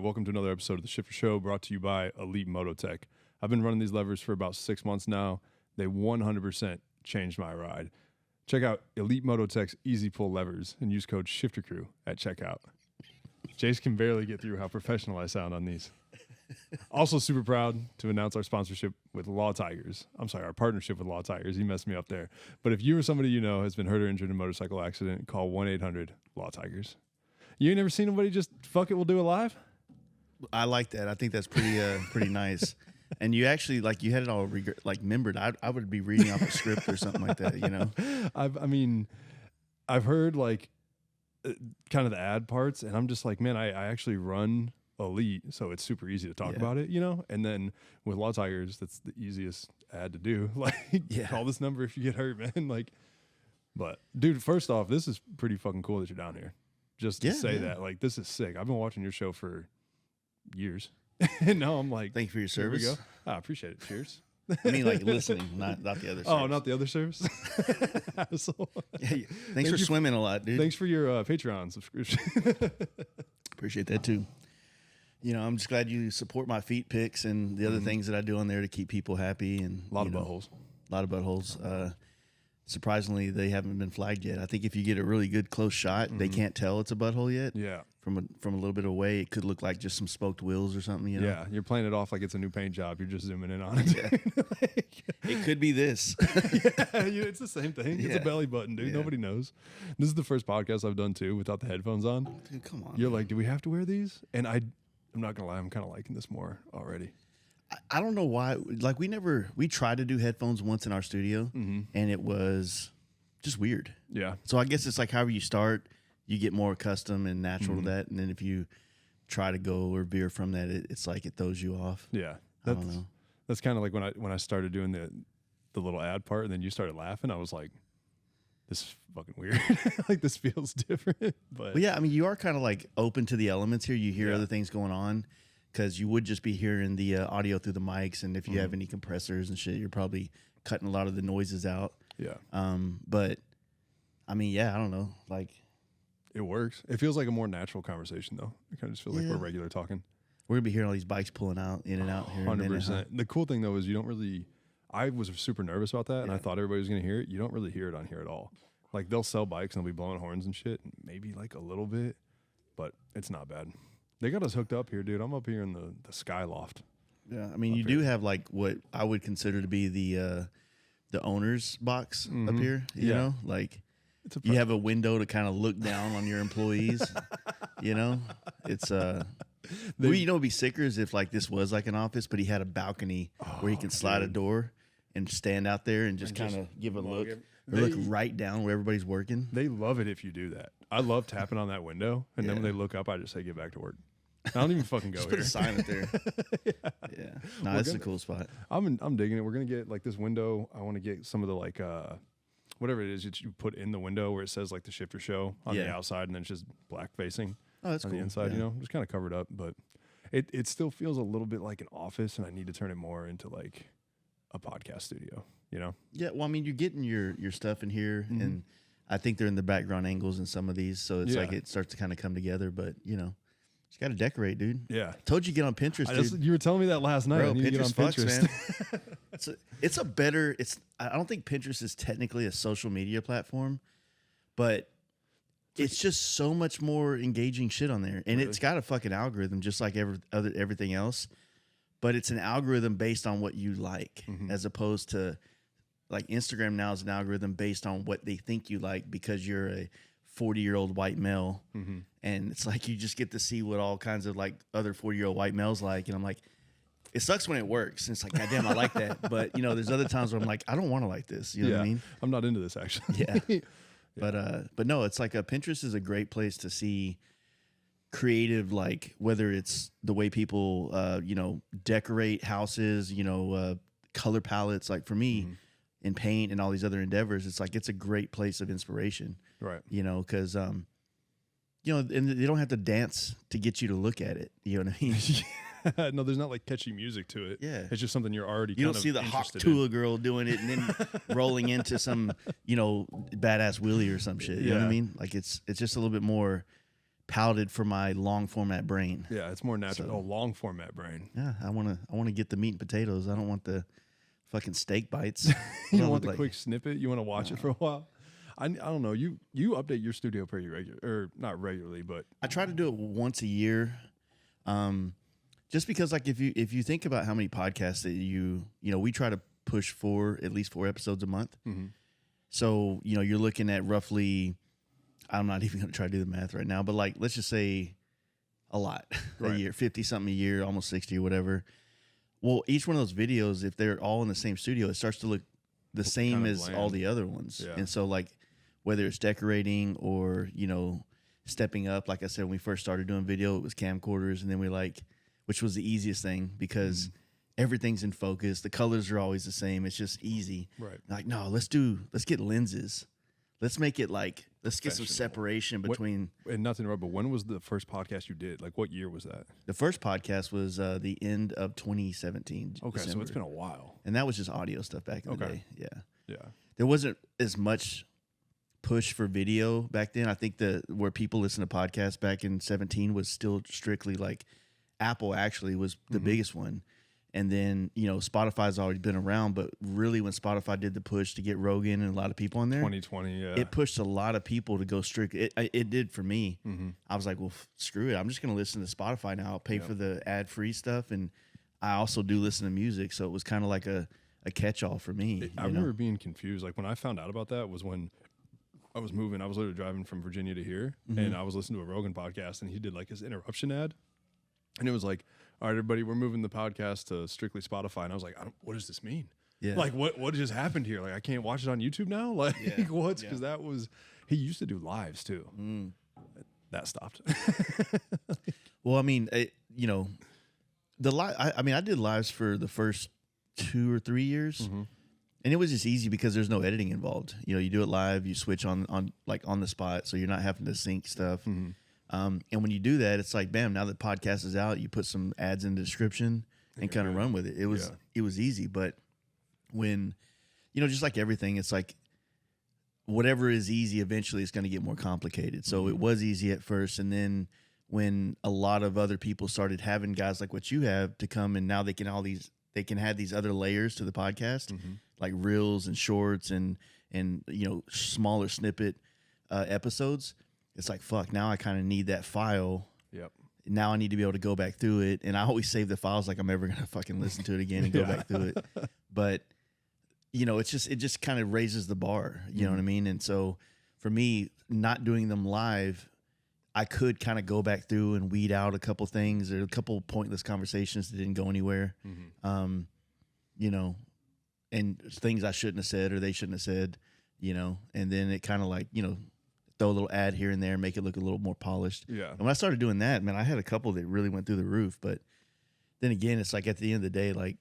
welcome to another episode of The Shifter Show, brought to you by Elite Mototech. I've been running these levers for about 6 months now. They 100% changed my ride. Check out Elite Mototech's Easy Pull levers and use code SHIFTERCREW at checkout. Jace can barely get through how professional I sound on these. Also super proud to announce our sponsorship with Law Tigers. I'm sorry, our partnership with Law Tigers. He messed me up there. But if you or somebody you know has been hurt or injured in a motorcycle accident, call 1-800-LAW-TIGERS. You ain't never seen nobody just, fuck it, we'll do it live? I like that. I think that's pretty nice. And you actually, like, you had it all remembered. I would be reading off a script or something like that, you know? I've heard, like, kind of the ad parts, and I'm just like, man, I actually run Elite, so it's super easy to talk about it, you know? And then with Law Tigers, that's the easiest ad to do. Like, call this number if you get hurt, man. Like, but, dude, first off, this is pretty fucking cool that you're down here. Just to say that, like, this is sick. I've been watching your show for years. And now I'm like, thank you for your service. Here we go. I appreciate it. Cheers. I mean, like, listening, not the other service. Oh, not the other service? Thanks for swimming a lot, dude. Thanks for your Patreon subscription. Appreciate that, too. You know, I'm just glad you support my feet pics and the other things that I do on there to keep people happy. And a lot of buttholes. A lot of buttholes. Surprisingly, they haven't been flagged yet. I think if you get a really good close shot, they can't tell it's a butthole yet. Yeah. From a little bit away, it could look like just some smoked wheels or something, you know? Yeah, you're playing it off like it's a new paint job. You're just zooming in on it. Yeah. It could be this. It's the same thing. It's a belly button, dude. Yeah. Nobody knows. This is the first podcast I've done, too, without the headphones on. Dude, come on. You're like, do we have to wear these? And I'm not going to lie, I'm kind of liking this more already. I don't know why. Like, we tried to do headphones once in our studio, and it was just weird. Yeah. So I guess it's like however you start, you get more accustomed and natural to that. And then if you try to go or veer from that, it's like it throws you off. Yeah. I don't know. That's kind of like when I started doing the little ad part and then you started laughing, I was like, this is fucking weird. Like, this feels different. But well, yeah, I mean, you are kind of like open to the elements here. You hear other things going on because you would just be hearing the audio through the mics. And if you have any compressors and shit, you're probably cutting a lot of the noises out. Yeah. But I mean, yeah, I don't know. Like, it works. It feels like a more natural conversation, though. I kind of just feel like we're regular talking. We're gonna be hearing all these bikes pulling out in and out here. 100%. The cool thing though is you don't really. I was super nervous about that, and I thought everybody was gonna hear it. You don't really hear it on here at all. Like, they'll sell bikes and they'll be blowing horns and shit, maybe like a little bit, but it's not bad. They got us hooked up here, dude. I'm up here in the sky loft. Yeah, I mean, you do have like what I would consider to be the owner's box up here. You know, like you have a window to kind of look down on your employees. You know, it's it'd be sicker is if like this was like an office, but he had a balcony where he can slide a door and stand out there and just kind of give a look. Or look right down where everybody's working. They love it if you do that. I love tapping on that window, and then when they look up, I just say, get back to work. I don't even fucking go Just here. put a sign up there. Yeah. No, that's a cool spot. I'm digging it. We're going to get, like, this window. I want to get some of the, like, whatever it is that you put in the window where it says, like, the Shifter Show on the outside, and then it's just black facing on the inside, you know? Just kind of covered up, but it still feels a little bit like an office, and I need to turn it more into, like, a podcast studio. You know? Yeah, well, I mean, you're getting your stuff in here, and I think they're in the background angles in some of these, so it's like it starts to kind of come together. But you know, you got to decorate, dude. Yeah, told you get on Pinterest, dude. You were telling me that last night. Bro, I need to get on Pinterest. Man. It's a better. I don't think Pinterest is technically a social media platform, but it's just so much more engaging shit on there, and it's got a fucking algorithm just like everything else. But it's an algorithm based on what you like, as opposed to. Like, Instagram now is an algorithm based on what they think you like because you're a 40-year-old white male. And it's like you just get to see what all kinds of, like, other 40-year-old white males like. And I'm like, it sucks when it works. And it's like, goddamn, I like that. But, you know, there's other times where I'm like, I don't want to like this. You know what I mean? I'm not into this, actually. Yeah. But no, it's like Pinterest is a great place to see creative, like, whether it's the way people, you know, decorate houses, you know, color palettes. Like, for me, in paint and all these other endeavors, it's like it's a great place of inspiration, right? You know, because you know, and they don't have to dance to get you to look at it. You know what I mean? No, there's not like catchy music to it. Yeah, it's just something you're already. You don't see the hot Tula girl doing it and then rolling into some, you know, badass wheelie or some shit. You know what I mean? Like it's just a little bit more pouted for my long format brain. Yeah, it's more natural. So- long format brain. Yeah, I want to get the meat and potatoes. I don't want the fucking steak bites. You don't want the quick snippet. You want to watch it for a while. I don't know. You update your studio pretty regular, or not regularly, but I try to do it once a year. Just because like if you think about how many podcasts that we try to push for at least 4 episodes a month. mm-hmm. So, you're looking at roughly, I'm not even going to try to do the math right now, but like, let's just say a lot a Right. year, 50 something a year, almost 60 or whatever. Well, each one of those videos, if they're all in the same studio, it starts to look the same kind of as bland. all the other ones. Yeah. And so like, whether it's decorating or, stepping up, like I said, when we first started doing video, it was camcorders. And then which was the easiest thing because everything's in focus. The colors are always the same. It's just easy. Right. Like, no, let's get lenses. Let's make it like, let's get some separation between. And nothing wrong, but when was the first podcast you did? Like, what year was that? The first podcast was the end of 2017. Okay, December. so it's been a while. And that was just audio stuff back in the day. Yeah. Yeah. There wasn't as much push for video back then. I think where people listen to podcasts back in 17 was still strictly like Apple actually was the biggest one. And then, Spotify's already been around, but really when Spotify did the push to get Rogan and a lot of people on there, 2020, yeah. it pushed a lot of people to go strict. It did for me. Mm-hmm. I was like, well, screw it. I'm just going to listen to Spotify now. I'll pay for the ad-free stuff. And I also do listen to music. So it was kind of like a catch-all for me. I remember being confused. Like when I found out about that was when I was moving. I was literally driving from Virginia to here, and I was listening to a Rogan podcast, and he did like his interruption ad. And it was like, all right, everybody, we're moving the podcast to strictly Spotify. And I was like, what does this mean? Yeah. Like, what just happened here? Like, I can't watch it on YouTube now? Like, what? Because that was, he used to do lives too. That stopped. Well, I mean, the live. I mean, I did lives for the first 2 or 3 years, and it was just easy because there's no editing involved. You do it live, you switch on the spot, so you're not having to sync stuff. And when you do that, it's like, bam, now the podcast is out, you put some ads in the description and kind of run with it. It was easy, but when, just like everything, it's like whatever is easy eventually is going to get more complicated. So it was easy at first, and then when a lot of other people started having guys like what you have to come, and now they can add these other layers to the podcast, like reels and shorts and smaller snippet episodes. It's like, fuck, now I kind of need that file. Yep. Now I need to be able to go back through it. And I always save the files like I'm ever going to fucking listen to it again and go back through it. But, it just kind of raises the bar. You know what I mean? And so for me, not doing them live, I could kind of go back through and weed out a couple things or a couple pointless conversations that didn't go anywhere. And things I shouldn't have said or they shouldn't have said, and then it kind of like, throw a little ad here and there, make it look a little more polished. Yeah. And when I started doing that, man, I had a couple that really went through the roof. But then again, it's like at the end of the day, like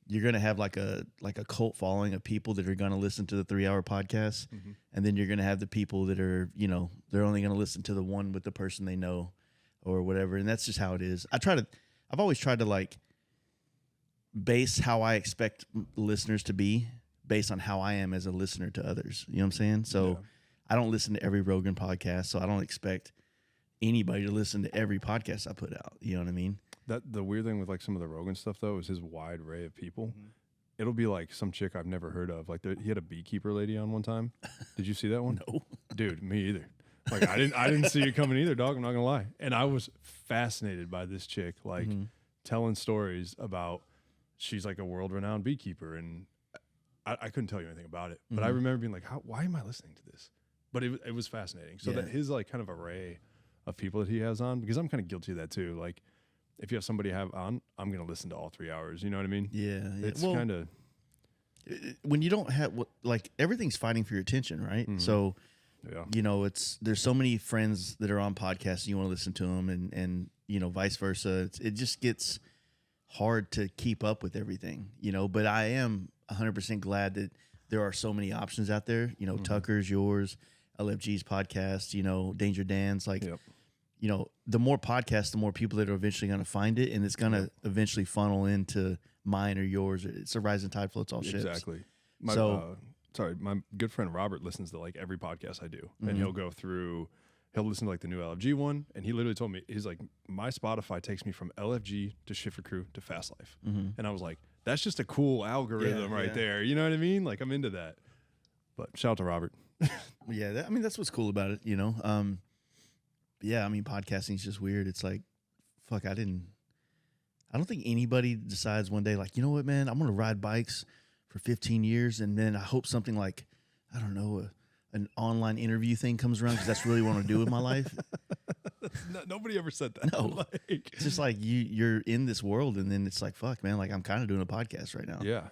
you're gonna have like a cult following of people that are gonna listen to the 3-hour podcast, and then you're gonna have the people that are, they're only gonna listen to the one with the person they know or whatever. And that's just how it is. I've always tried to like base how I expect listeners to be based on how I am as a listener to others. You know what I'm saying? So. Yeah. I don't listen to every Rogan podcast, so I don't expect anybody to listen to every podcast I put out. You know what I mean? The weird thing with like some of the Rogan stuff though is his wide array of people. It'll be like some chick I've never heard of. Like he had a beekeeper lady on one time. Did you see that one? No, dude, me either. Like I didn't see it coming either, dog. I'm not gonna lie. And I was fascinated by this chick, like telling stories about she's like a world renowned beekeeper, and I couldn't tell you anything about it. But I remember being like, why am I listening to this? But it was fascinating. So that his like kind of array of people that he has on, because I'm kind of guilty of that too. Like if you have somebody have on, I'm going to listen to all 3 hours. You know what I mean? Yeah. It's kind of. When you don't have, like everything's fighting for your attention, right? So, there's so many friends that are on podcasts and you want to listen to them and vice versa. It just gets hard to keep up with everything, but I am 100% glad that there are so many options out there, Tucker's, yours, LFG's podcast, Danger Dan's, like, the more podcasts, the more people that are eventually going to find it, and it's going to eventually funnel into mine or yours. It's a rising tide floats all ships. Exactly. My good friend Robert listens to like every podcast I do, and he'll go through he'll listen to like the new LFG one, and he literally told me, he's like, my Spotify takes me from LFG to Schiffer Crew to Fast Life. And I was like, that's just a cool algorithm right there. You know what I mean? Like, I'm into that. But shout out to Robert. Yeah, I mean, that's what's cool about it, you know? Yeah, I mean, podcasting is just weird. It's like, fuck, I don't think anybody decides one day, like, you know what, man, I'm going to ride bikes for 15 years, and then I hope something like, I don't know, an online interview thing comes around because that's really what I want to do with my life. Nobody ever said that. No. Like, It's just like you're in this world, and then it's like, fuck, man, like I'm kind of doing a podcast right now. yeah.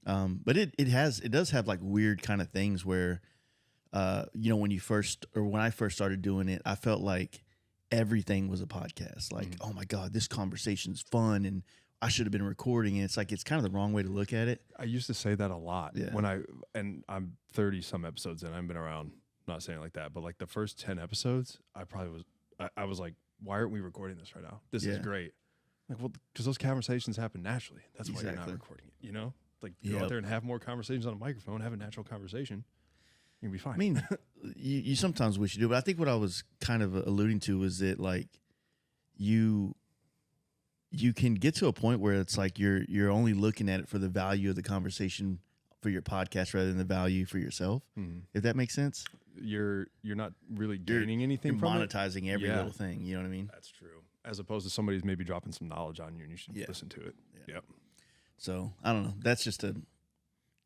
But it does have like weird kind of things where, you know, when I first started doing it, I felt like everything was a podcast. Like, oh my God, this conversation's fun, and I should have been recording it. It's like, it's kind of the wrong way to look at it. I used to say that a lot Yeah. and I'm 30 some episodes in. I haven't been around, not saying it like that, but like the first 10 episodes, I was like, why aren't we recording this right now? This is great. Like, well, because those conversations happen naturally. That's why you're not recording it, you know? Like, go out there and have more conversations on a microphone, have a natural conversation. You'll be fine. I mean, you sometimes wish you do, but I think what I was kind of alluding to was that like you can get to a point where it's like you're only looking at it for the value of the conversation for your podcast rather than the value for yourself. If that makes sense. You're not really gaining anything You're from monetizing every little thing. You know what I mean? That's true. As opposed to somebody's maybe dropping some knowledge on you, and you should listen to it. Yep. So I don't know. That's just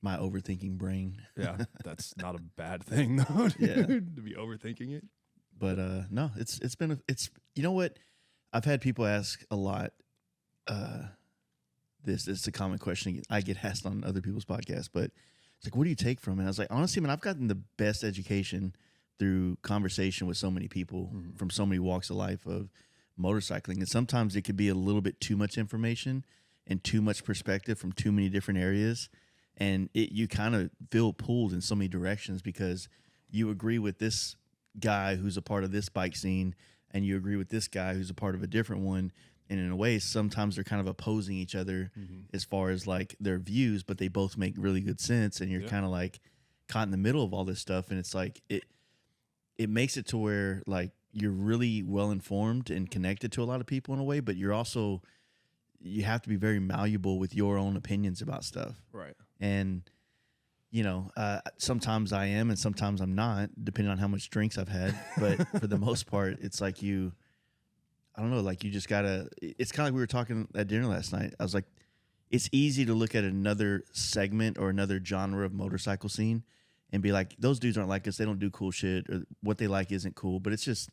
my overthinking brain. Yeah, that's not a bad thing though. Dude, to be overthinking it. But no, it's you know what? I've had people ask a lot. This is a common question I get asked on other people's podcasts, but it's like, what do you take from it? I was like, honestly, man, I've gotten the best education through conversation with so many people from so many walks of life of motorcycling. And sometimes it could be a little bit too much information and too much perspective from too many different areas. And you kind of feel pulled in so many directions because you agree with this guy who's a part of this bike scene and you agree with this guy who's a part of a different one. And in a way, sometimes they're kind of opposing each other as far as like their views, but they both make really good sense. And you're kind of like caught in the middle of all this stuff. And it's like, it makes it to where like you're really well informed and connected to a lot of people in a way, but you have to be very malleable with your own opinions about stuff. Right. And, you know, sometimes I am and sometimes I'm not, depending on how much drinks I've had. But for the most part, it's like I don't know, like you just gotta, it's kind of like we were talking at dinner last night. I was like, it's easy to look at another segment or another genre of motorcycle scene and be like, those dudes aren't like us. They don't do cool shit, or what they like isn't cool. But it's just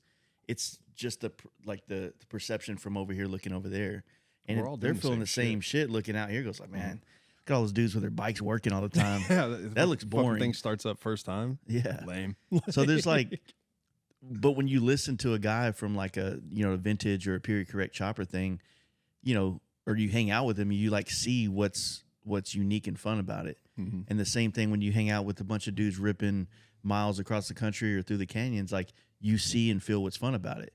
the perception from over here looking over there. And they're feeling the same shit looking out here. Goes like, man, look at all those dudes with their bikes working all the time. That looks boring. Thing starts up first time. Yeah. Lame. So there's like, but when you listen to a guy from like a vintage or a period correct chopper thing, or you hang out with him, you like see what's unique and fun about it. And the same thing when you hang out with a bunch of dudes ripping miles across the country or through the canyons, like you see and feel what's fun about it.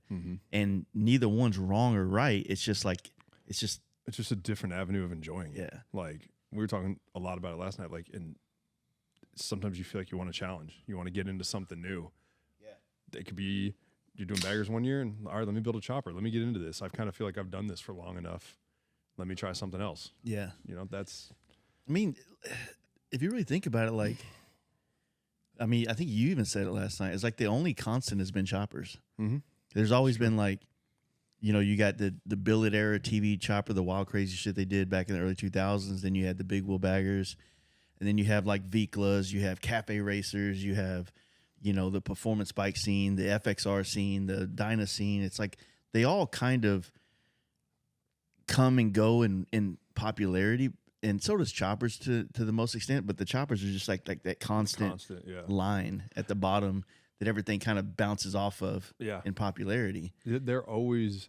And neither one's wrong or right. It's just a different avenue of enjoying it. Yeah. Like we were talking a lot about it last night. Like, and sometimes you feel like you want a challenge. You want to get into something new. It could be you're doing baggers one year and all right, let me build a chopper. Let me get into this. I kind of feel like I've done this for long enough. Let me try something else. Yeah. I mean, if you really think about it, like, I mean, I think you even said it last night. It's like the only constant has been choppers. There's always been like, you got the billet era TV chopper, the wild crazy shit they did back in the early 2000s. Then you had the big wheel baggers. And then you have like Viklas, you have cafe racers, you have, the performance bike scene, the FXR scene, the Dyna scene. It's like they all kind of come and go in popularity, and so does choppers to the most extent. But the choppers are just like that constant line at the bottom that everything kind of bounces off of in popularity. They're always,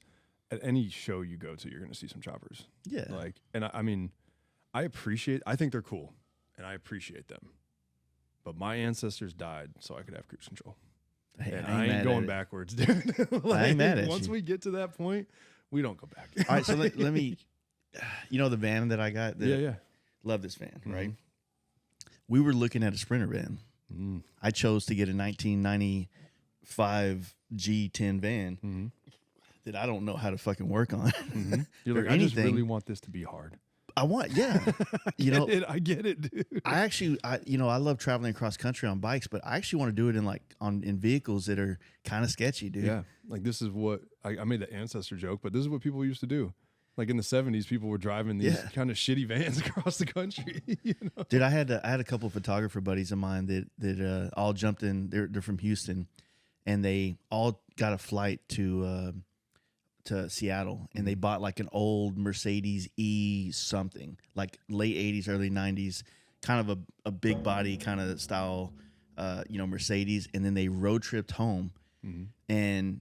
at any show you go to, you're going to see some choppers. Yeah. Like, and I mean, I think they're cool, and I appreciate them. But my ancestors died so I could have cruise control. Hey, and I ain't going backwards, dude. I ain't mad at once you. we get to that point, we don't go back. All right, so let me, the van that I got? Love this van, right? We were looking at a Sprinter van. I chose to get a 1990 5G10 van that I don't know how to fucking work on. You're like, I just really want this to be hard. I want, yeah. I get it, dude. I love traveling across country on bikes, but I actually want to do it in vehicles that are kind of sketchy, dude. Yeah, like this is what I made the ancestor joke, but this is what people used to do. Like in the 70s, people were driving these kind of shitty vans across the country. Dude, I had a couple of photographer buddies of mine that all jumped in. They're from Houston, and they all got a flight to Seattle, and they bought like an old Mercedes E something, like late 80s, early 90s, kind of a big body kind of style, Mercedes, and then they road tripped home, and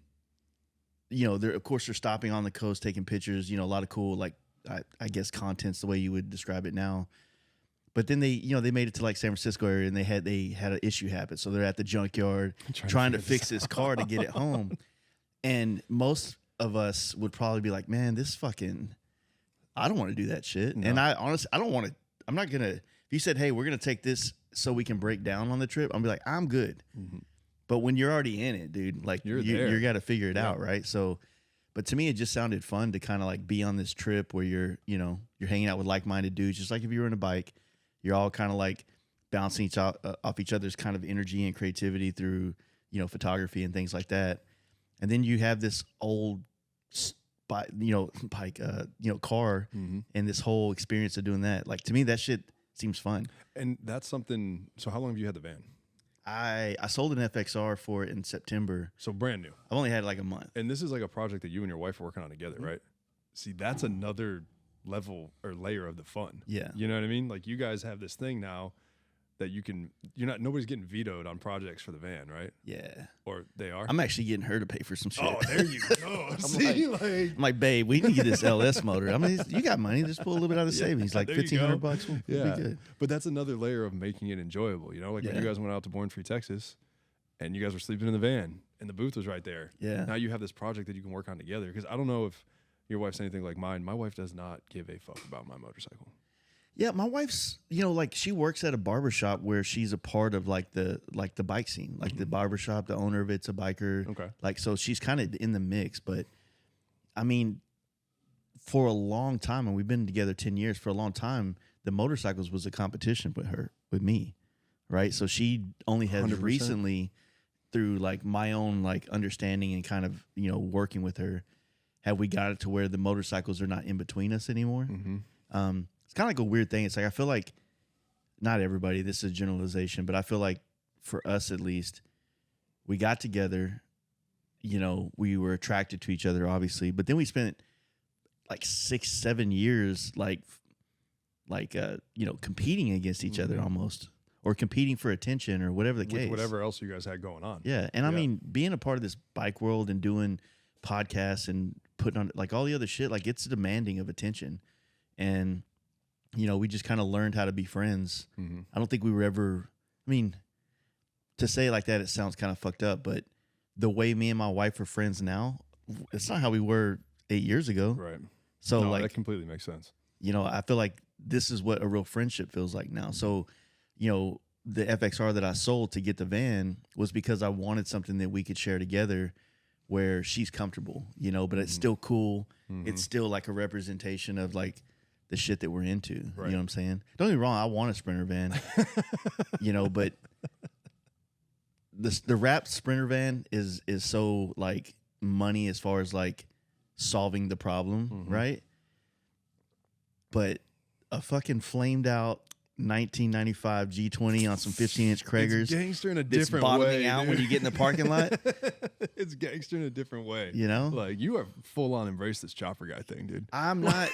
they're stopping on the coast, taking pictures, a lot of cool, like, I guess content's the way you would describe it now. But then they made it to like San Francisco area, and they had an issue happen. So they're at the junkyard trying to fix this car to get it home. And most of us would probably be like, man, I don't want to do that shit. No. And I honestly, I don't want to, I'm not going to, if you said, hey, we're going to take this so we can break down on the trip, I'm be like, I'm good. But when you're already in it, dude, like you got to figure it out, right? So, but to me, it just sounded fun to kind of like be on this trip where you're hanging out with like-minded dudes, just like if you were on a bike, you're all kind of like bouncing off each other's kind of energy and creativity through, photography and things like that. And then you have this old, car, and this whole experience of doing that. Like, to me, that shit seems fun. And that's something. So, how long have you had the van? I sold an FXR for it in September. So brand new. I've only had like a month. And this is like a project that you and your wife are working on together, right? See, that's another level or layer of the fun. Yeah. You know what I mean? Like, you guys have this thing now that nobody's getting vetoed on projects for the van, right? Yeah. Or they are? I'm actually getting her to pay for some shit. Oh, there you go. I'm like, babe, we need to get this LS motor. I mean, you got money. Just pull a little bit out of the savings. Like $1,500 bucks. We'll be good. But that's another layer of making it enjoyable. Like when you guys went out to Born Free, Texas, and you guys were sleeping in the van, and the booth was right there. Yeah. Now you have this project that you can work on together. Because I don't know if your wife's anything like mine. My wife does not give a fuck about my motorcycle. Yeah, my wife's, like she works at a barbershop where she's a part of like the bike scene. Like the barbershop, the owner of it's a biker. Okay. Like, so she's kind of in the mix. But I mean, for a long time, and we've been together 10 years, for a long time, the motorcycles was a competition with me. Right. So she only has 100%. Recently, through like my own like understanding and kind of, working with her, have we got it to where the motorcycles are not in between us anymore. It's kind of like a weird thing. It's like, I feel like not everybody, this is a generalization, but I feel like for us at least, we got together, we were attracted to each other, obviously, but then we spent like 6-7 years, competing against each other almost, or competing for attention or whatever the case. Whatever else you guys had going on. Yeah. And I mean, being a part of this bike world and doing podcasts and putting on like all the other shit, like it's demanding of attention. And we just kind of learned how to be friends. I don't think we were ever, to say it like that, it sounds kind of fucked up, but the way me and my wife are friends now, it's not how we were 8 years ago. Right. So that completely makes sense. I feel like this is what a real friendship feels like now. So, the FXR that I sold to get the van was because I wanted something that we could share together where she's comfortable, but it's still cool. It's still like a representation of like the shit that we're into. Right. You know what I'm saying? Don't get me wrong, I want a Sprinter van. But the wrapped Sprinter van is so like money as far as like solving the problem, right? But a fucking flamed out 1995 G20 on some 15-inch Kragers. It's gangster in a different way. Bottoming out when you get in the parking lot. It's gangster in a different way. Like you are full on embrace this chopper guy thing, dude. I'm not.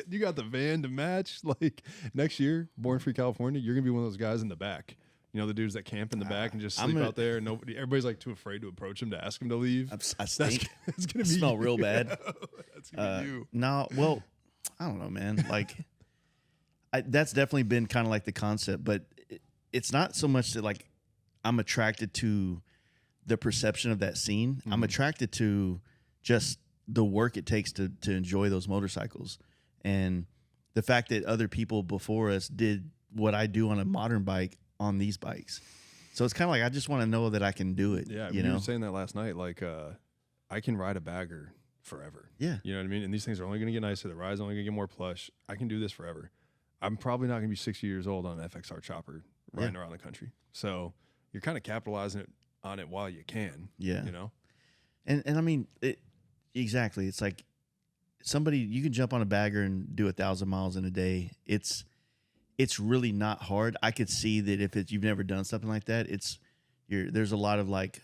You got the van to match. Like next year, Born Free California, you're gonna be one of those guys in the back. The dudes that camp in the back and just sleep out there. And everybody's like too afraid to approach him to ask him to leave. I stink. It's gonna be smell real bad. That's gonna be you. No, well, I don't know, man. Like. That's definitely been kind of like the concept, but it's not so much that like I'm attracted to the perception of that scene. I'm attracted to just the work it takes to enjoy those motorcycles, and the fact that other people before us did what I do on a modern bike on these bikes. So it's kind of like I just want to know that I can do it. Yeah, you you know. were saying that last night. Like, I can ride a bagger forever. Yeah. You know what I mean? And these things are only going to get nicer. The ride's only going to get more plush. I can do this forever. I'm probably not going to be 60 years old on an FXR chopper riding around the country. So you're kind of capitalizing on it while you can. Yeah. You know? And I mean, exactly. It's like somebody, you can jump on a bagger and do 1,000 miles in a day. It's really not hard. I could see that if you've never done something like that, there's a lot of like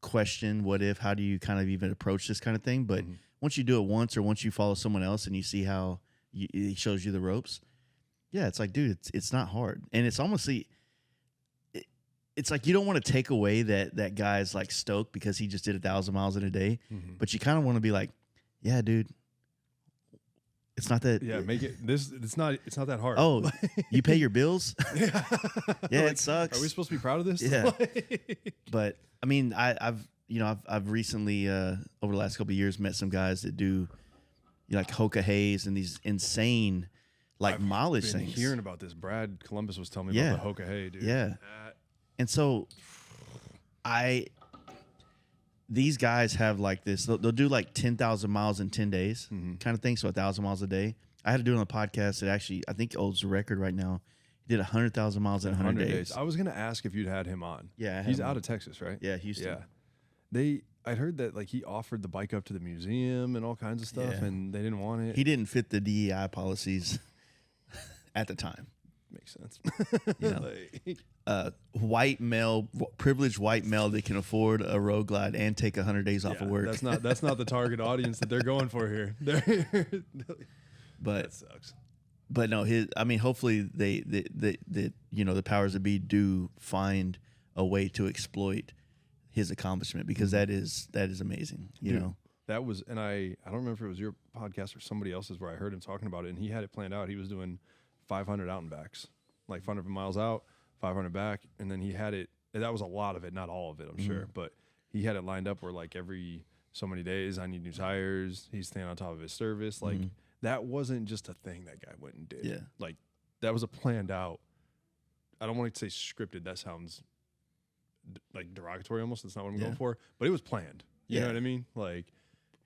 question, what if, how do you kind of even approach this kind of thing? But once you do it once, or once you follow someone else and you see how he shows you the ropes, yeah, it's like, dude, it's not hard. And it's almost it's like you don't want to take away that guy's like stoked because he just did 1,000 miles in a day, but you kind of want to be like, yeah, dude, it's not that. Yeah, make it this. It's not that hard. Oh, you pay your bills? Yeah, Like, it sucks. Are we supposed to be proud of this? Yeah. But I mean, I've recently over the last couple of years met some guys that do like Hoka Hays and these insane like mileage been things. hearing about this. Brad Columbus was telling me about the Hoka Hay, dude. Yeah. And so these guys have like this, they'll do like 10,000 miles in 10 days kind of thing. So 1,000 miles a day. I had to do it on a podcast that actually, I think holds the record right now. He did 100,000 miles in 100 days. I was going to ask if you'd had him on. Yeah. He's out of Texas, right? Yeah, Houston. Yeah. I'd heard that like he offered the bike up to the museum and all kinds of stuff, and they didn't want it. He didn't fit the DEI policies at the time. Makes sense. You know, white male, privileged white male that can afford a road glide and take 100 days off of work. That's not the target audience that they're going for here. But that sucks. But no, hopefully they the powers that be do find a way to exploit his accomplishment, because that is amazing. You know, that was, and I don't remember if it was your podcast or somebody else's where I heard him talking about it, and he had it planned out. He was doing 500 out and backs, like 500 miles out, 500 back, and then he had it. That was a lot of it, not all of it, I'm sure, but he had it lined up where like every so many days I need new tires. He's staying on top of his service. Like that wasn't just a thing that guy went and did. Yeah, like that was a planned out. I don't want to say scripted. That sounds like derogatory almost. That's not what I'm going for. But it was planned. You know what I mean? Like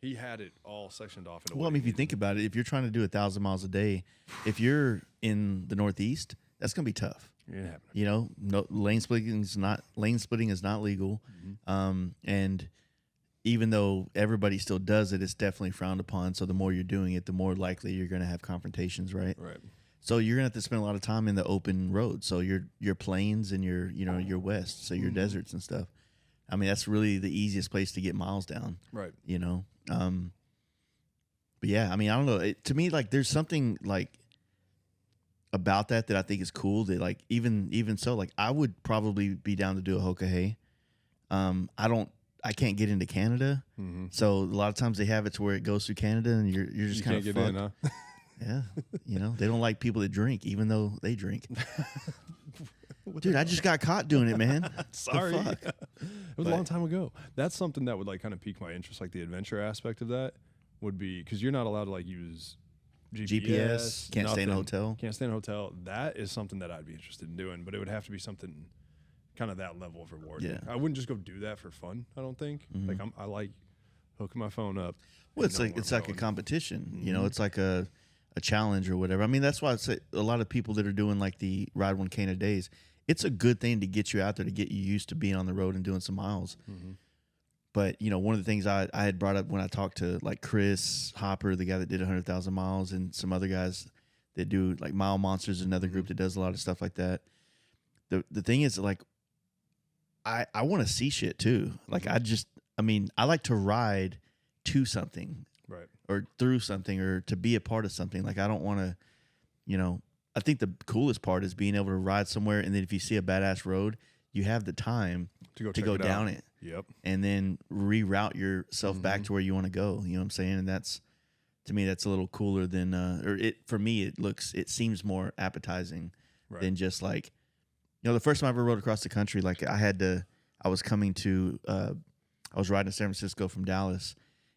he had it all sectioned off. In a way. I mean, if you think about it, if you're trying to do 1,000 miles a day, if you're in the Northeast, that's going to be tough. You know, no, lane splitting is not legal. And even though everybody still does it, it's definitely frowned upon. So the more you're doing it, the more likely you're going to have confrontations, right? Right. So you're gonna have to spend a lot of time in the open road. So your plains and your west, so your deserts and stuff. I mean, that's really the easiest place to get miles down. Right. You know. But yeah, I mean, I don't know. To me, like, there's something like about that I think is cool. That like even so, like, I would probably be down to do a Hoka Hay. I can't get into Canada, so a lot of times they have it to where it goes through Canada, and you're just kind of get fucked. in, huh? Yeah, you know, they don't like people that drink, even though they drink. Dude, I just got caught doing it, man. Sorry. It was a long time ago. That's something that would like kind of pique my interest, like the adventure aspect of that would be, because you're not allowed to like use GPS, can't stay in a hotel. Can't stay in a hotel. That is something that I'd be interested in doing, but it would have to be something kind of that level of reward. Yeah. I wouldn't just go do that for fun, I don't think. Like I like hooking my phone up. Well, it's like a competition. You know, it's like a challenge or whatever. I mean, that's why I say a lot of people that are doing like the Ride 1K in a days, it's a good thing to get you out there, to get you used to being on the road and doing some miles. But, you know, one of the things I had brought up when I talked to like Chris Hopper, the guy that did 100,000 miles, and some other guys that do like Mile Monsters, another group that does a lot of stuff like that. The thing is, like, I want to see shit too. Like, I like to ride to something. Right. Or through something, or to be a part of something. Like, I don't want to, you know, I think the coolest part is being able to ride somewhere, and then if you see a badass road, you have the time to go down it. Yep. And then reroute yourself back to where you want to go. You know what I'm saying? And that's, to me, that's a little cooler than, for me, it seems more appetizing than just like, you know, the first time I ever rode across the country, like I was riding to San Francisco from Dallas.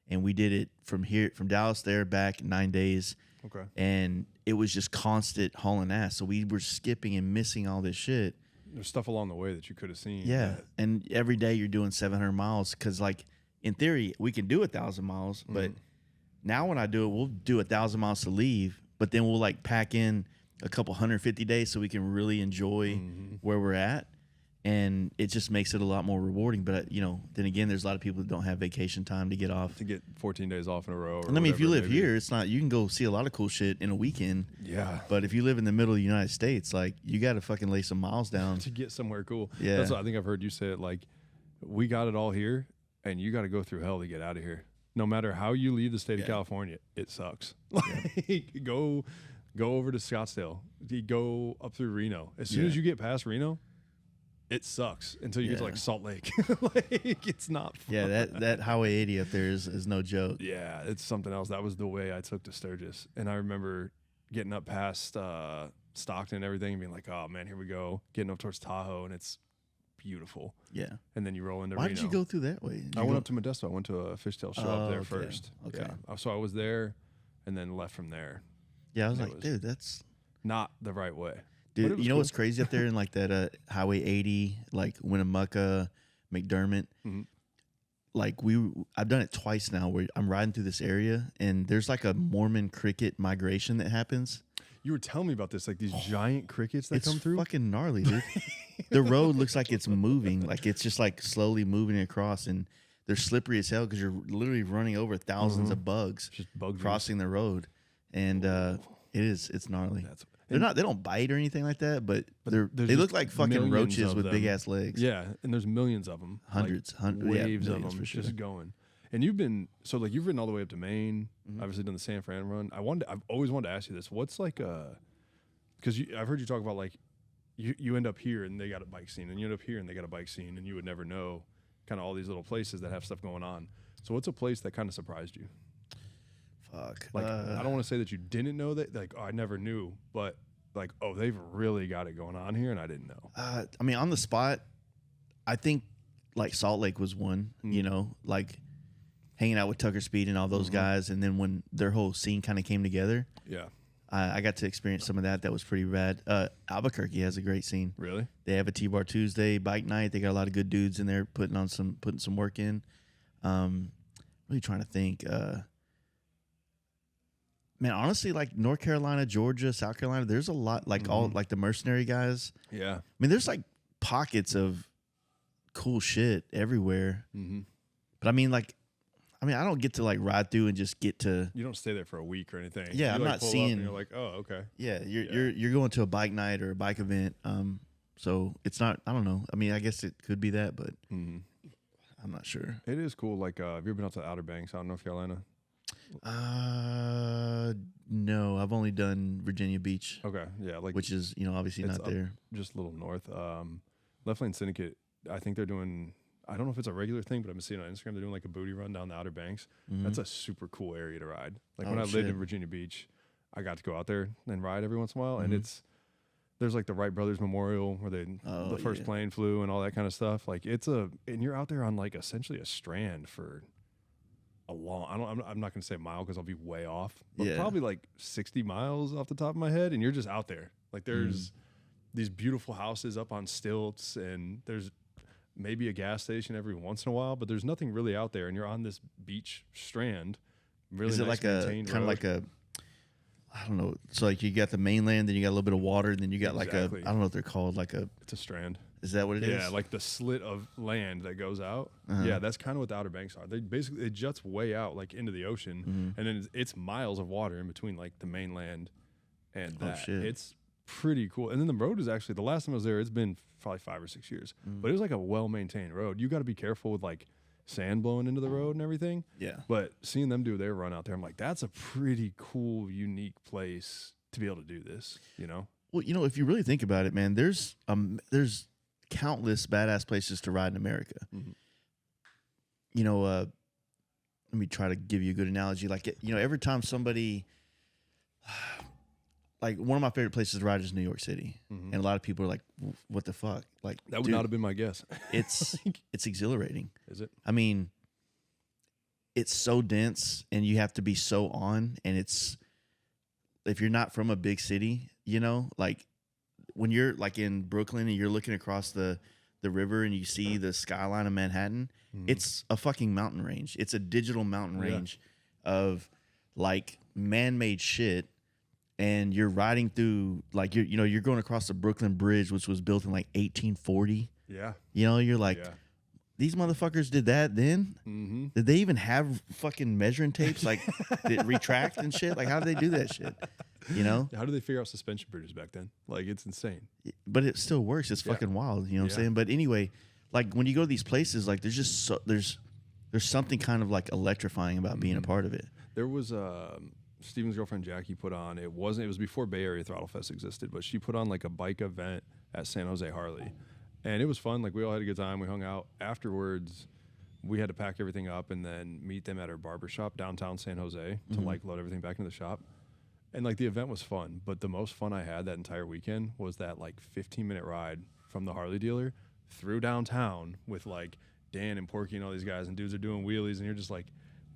And we did it from Dallas there back 9 days. Okay. And it was just constant hauling ass. So we were skipping and missing all this shit. There's stuff along the way that you could have seen. Yeah, and every day you're doing 700 miles because, like, in theory, we can do 1,000 miles, but now when I do it, we'll do 1,000 miles to leave, but then we'll like pack in a couple 150 days so we can really enjoy where we're at. And it just makes it a lot more rewarding. But, you know, then again, there's a lot of people that don't have vacation time to get off. To get 14 days off in a row. And I mean, if you live here, it's not, you can go see a lot of cool shit in a weekend. Yeah. But if you live in the middle of the United States, like, you got to fucking lay some miles down. To get somewhere cool. Yeah. That's what I think I've heard you say it. Like, we got it all here, and you got to go through hell to get out of here. No matter how you leave the state of California, it sucks. Like, go over to Scottsdale. Go up through Reno. As soon as you get past Reno, it sucks until you get to like Salt Lake. Like, it's not fun. Yeah, that Highway 80 up there is no joke. Yeah, it's something else. That was the way I took to Sturgis. And I remember getting up past Stockton and everything and being like, oh man, here we go. Getting up towards Tahoe, and it's beautiful. Yeah. And then you roll into Why Reno. did you go through that way? I went up to Modesto. I went to a fishtail show up there first. Okay. Yeah. So I was there and then left from there. Yeah, I was like, dude, that's not the right way. Dude, you know what's crazy up there in like that Highway 80, like Winnemucca, McDermott? Like I've done it twice now where I'm riding through this area and there's like a Mormon cricket migration that happens. You were telling me about this, like these giant crickets that come through. It's fucking gnarly, dude. The road looks like it's moving, like it's just like slowly moving across, and they're slippery as hell because you're literally running over thousands of bugs just bug crossing the road, and it's gnarly. They don't bite or anything like that, but they look like fucking roaches with big ass legs. Yeah, and there's millions of them, hundreds, waves of them, for sure. just going. And you've ridden all the way up to Maine. Obviously done the San Fran run. I've always wanted to ask you this. What's like because I've heard you talk about like you end up here and they got a bike scene, and you end up here and they got a bike scene, and you would never know kind of all these little places that have stuff going on. So what's a place that kind of surprised you? Fuck. Like, I don't want to say that you didn't know that, like, oh, I never knew, but like, oh, they've really got it going on here, and I didn't know. I mean, on the spot, I think like Salt Lake was one, you know, like hanging out with Tucker Speed and all those guys. And then when their whole scene kind of came together, I got to experience some of that. That was pretty rad. Albuquerque has a great scene. Really? They have a T-Bar Tuesday, bike night. They got a lot of good dudes in there putting some work in. Really trying to think. Man, honestly, like North Carolina, Georgia, South Carolina, there's a lot, like all like the mercenary guys. Yeah. I mean, there's like pockets of cool shit everywhere. But I mean, I don't get to like ride through and just get to. You don't stay there for a week or anything. Yeah, you I'm like not pull seeing. Up and you're like, oh, okay. Yeah, you're going to a bike night or a bike event. So it's not. I don't know. I mean, I guess it could be that, but I'm not sure. It is cool. Like, have you ever been out to the Outer Banks out in North Carolina? No, I've only done Virginia Beach. Okay, yeah, like which is obviously not there. Just a little north. Left Lane Syndicate. I think they're doing. I don't know if it's a regular thing, but I've been seeing on Instagram they're doing like a booty run down the Outer Banks. That's a super cool area to ride. Like when I lived in Virginia Beach, I got to go out there and ride every once in a while, and there's like the Wright Brothers Memorial where the first plane flew and all that kind of stuff. Like and you're out there on like essentially a strand for a long. I'm not gonna say a mile because I'll be way off, but probably like 60 miles off the top of my head, and you're just out there. Like there's these beautiful houses up on stilts, and there's maybe a gas station every once in a while, but there's nothing really out there, and you're on this beach strand. Really is it nice like a kind of like a? I don't know. So like you got the mainland, then you got a little bit of water, and then you got like a. I don't know what they're called. Like a. It's a strand. Is that what it is? Yeah, like the slit of land that goes out. Yeah, that's kind of what the Outer Banks are. It juts way out like into the ocean, and then it's miles of water in between like the mainland and that. Shit. It's pretty cool. And then the road is actually, the last time I was there, it's been probably 5 or 6 years, but it was like a well-maintained road. You got to be careful with like sand blowing into the road and everything. Yeah. But seeing them do their run out there, I'm like, that's a pretty cool, unique place to be able to do this, Well, if you really think about it, man, there's countless badass places to ride in America. Let me try to give you a good analogy. Like, every time somebody, like one of my favorite places to ride is New York City, and a lot of people are like, "What the fuck?" Like that would not have been my guess. It's exhilarating. Is it? I mean, it's so dense, and you have to be so on, and if you're not from a big city, like when you're like in Brooklyn and you're looking across the river and you see the skyline of Manhattan, it's a fucking mountain range. It's a digital mountain range of like man-made shit. And you're riding through, like, you're going across the Brooklyn Bridge, which was built in like 1840. Yeah. You're like, these motherfuckers did that then? Mm-hmm. Did they even have fucking measuring tapes like that retract and shit? Like, how did they do that shit? How did they figure out suspension bridges back then? Like, it's insane. But it still works. It's fucking wild. You know what I'm saying? But anyway, like when you go to these places, like there's just there's something kind of like electrifying about being a part of it. There was Steven's girlfriend Jackie put on. It was before Bay Area Throttle Fest existed, but she put on like a bike event at San Jose Harley, and it was fun. Like we all had a good time. We hung out afterwards. We had to pack everything up and then meet them at her barbershop downtown San Jose to like load everything back into the shop. And like the event was fun, but the most fun I had that entire weekend was that like 15-minute ride from the Harley dealer through downtown with like Dan and Porky and all these guys, and dudes are doing wheelies, and you're just like,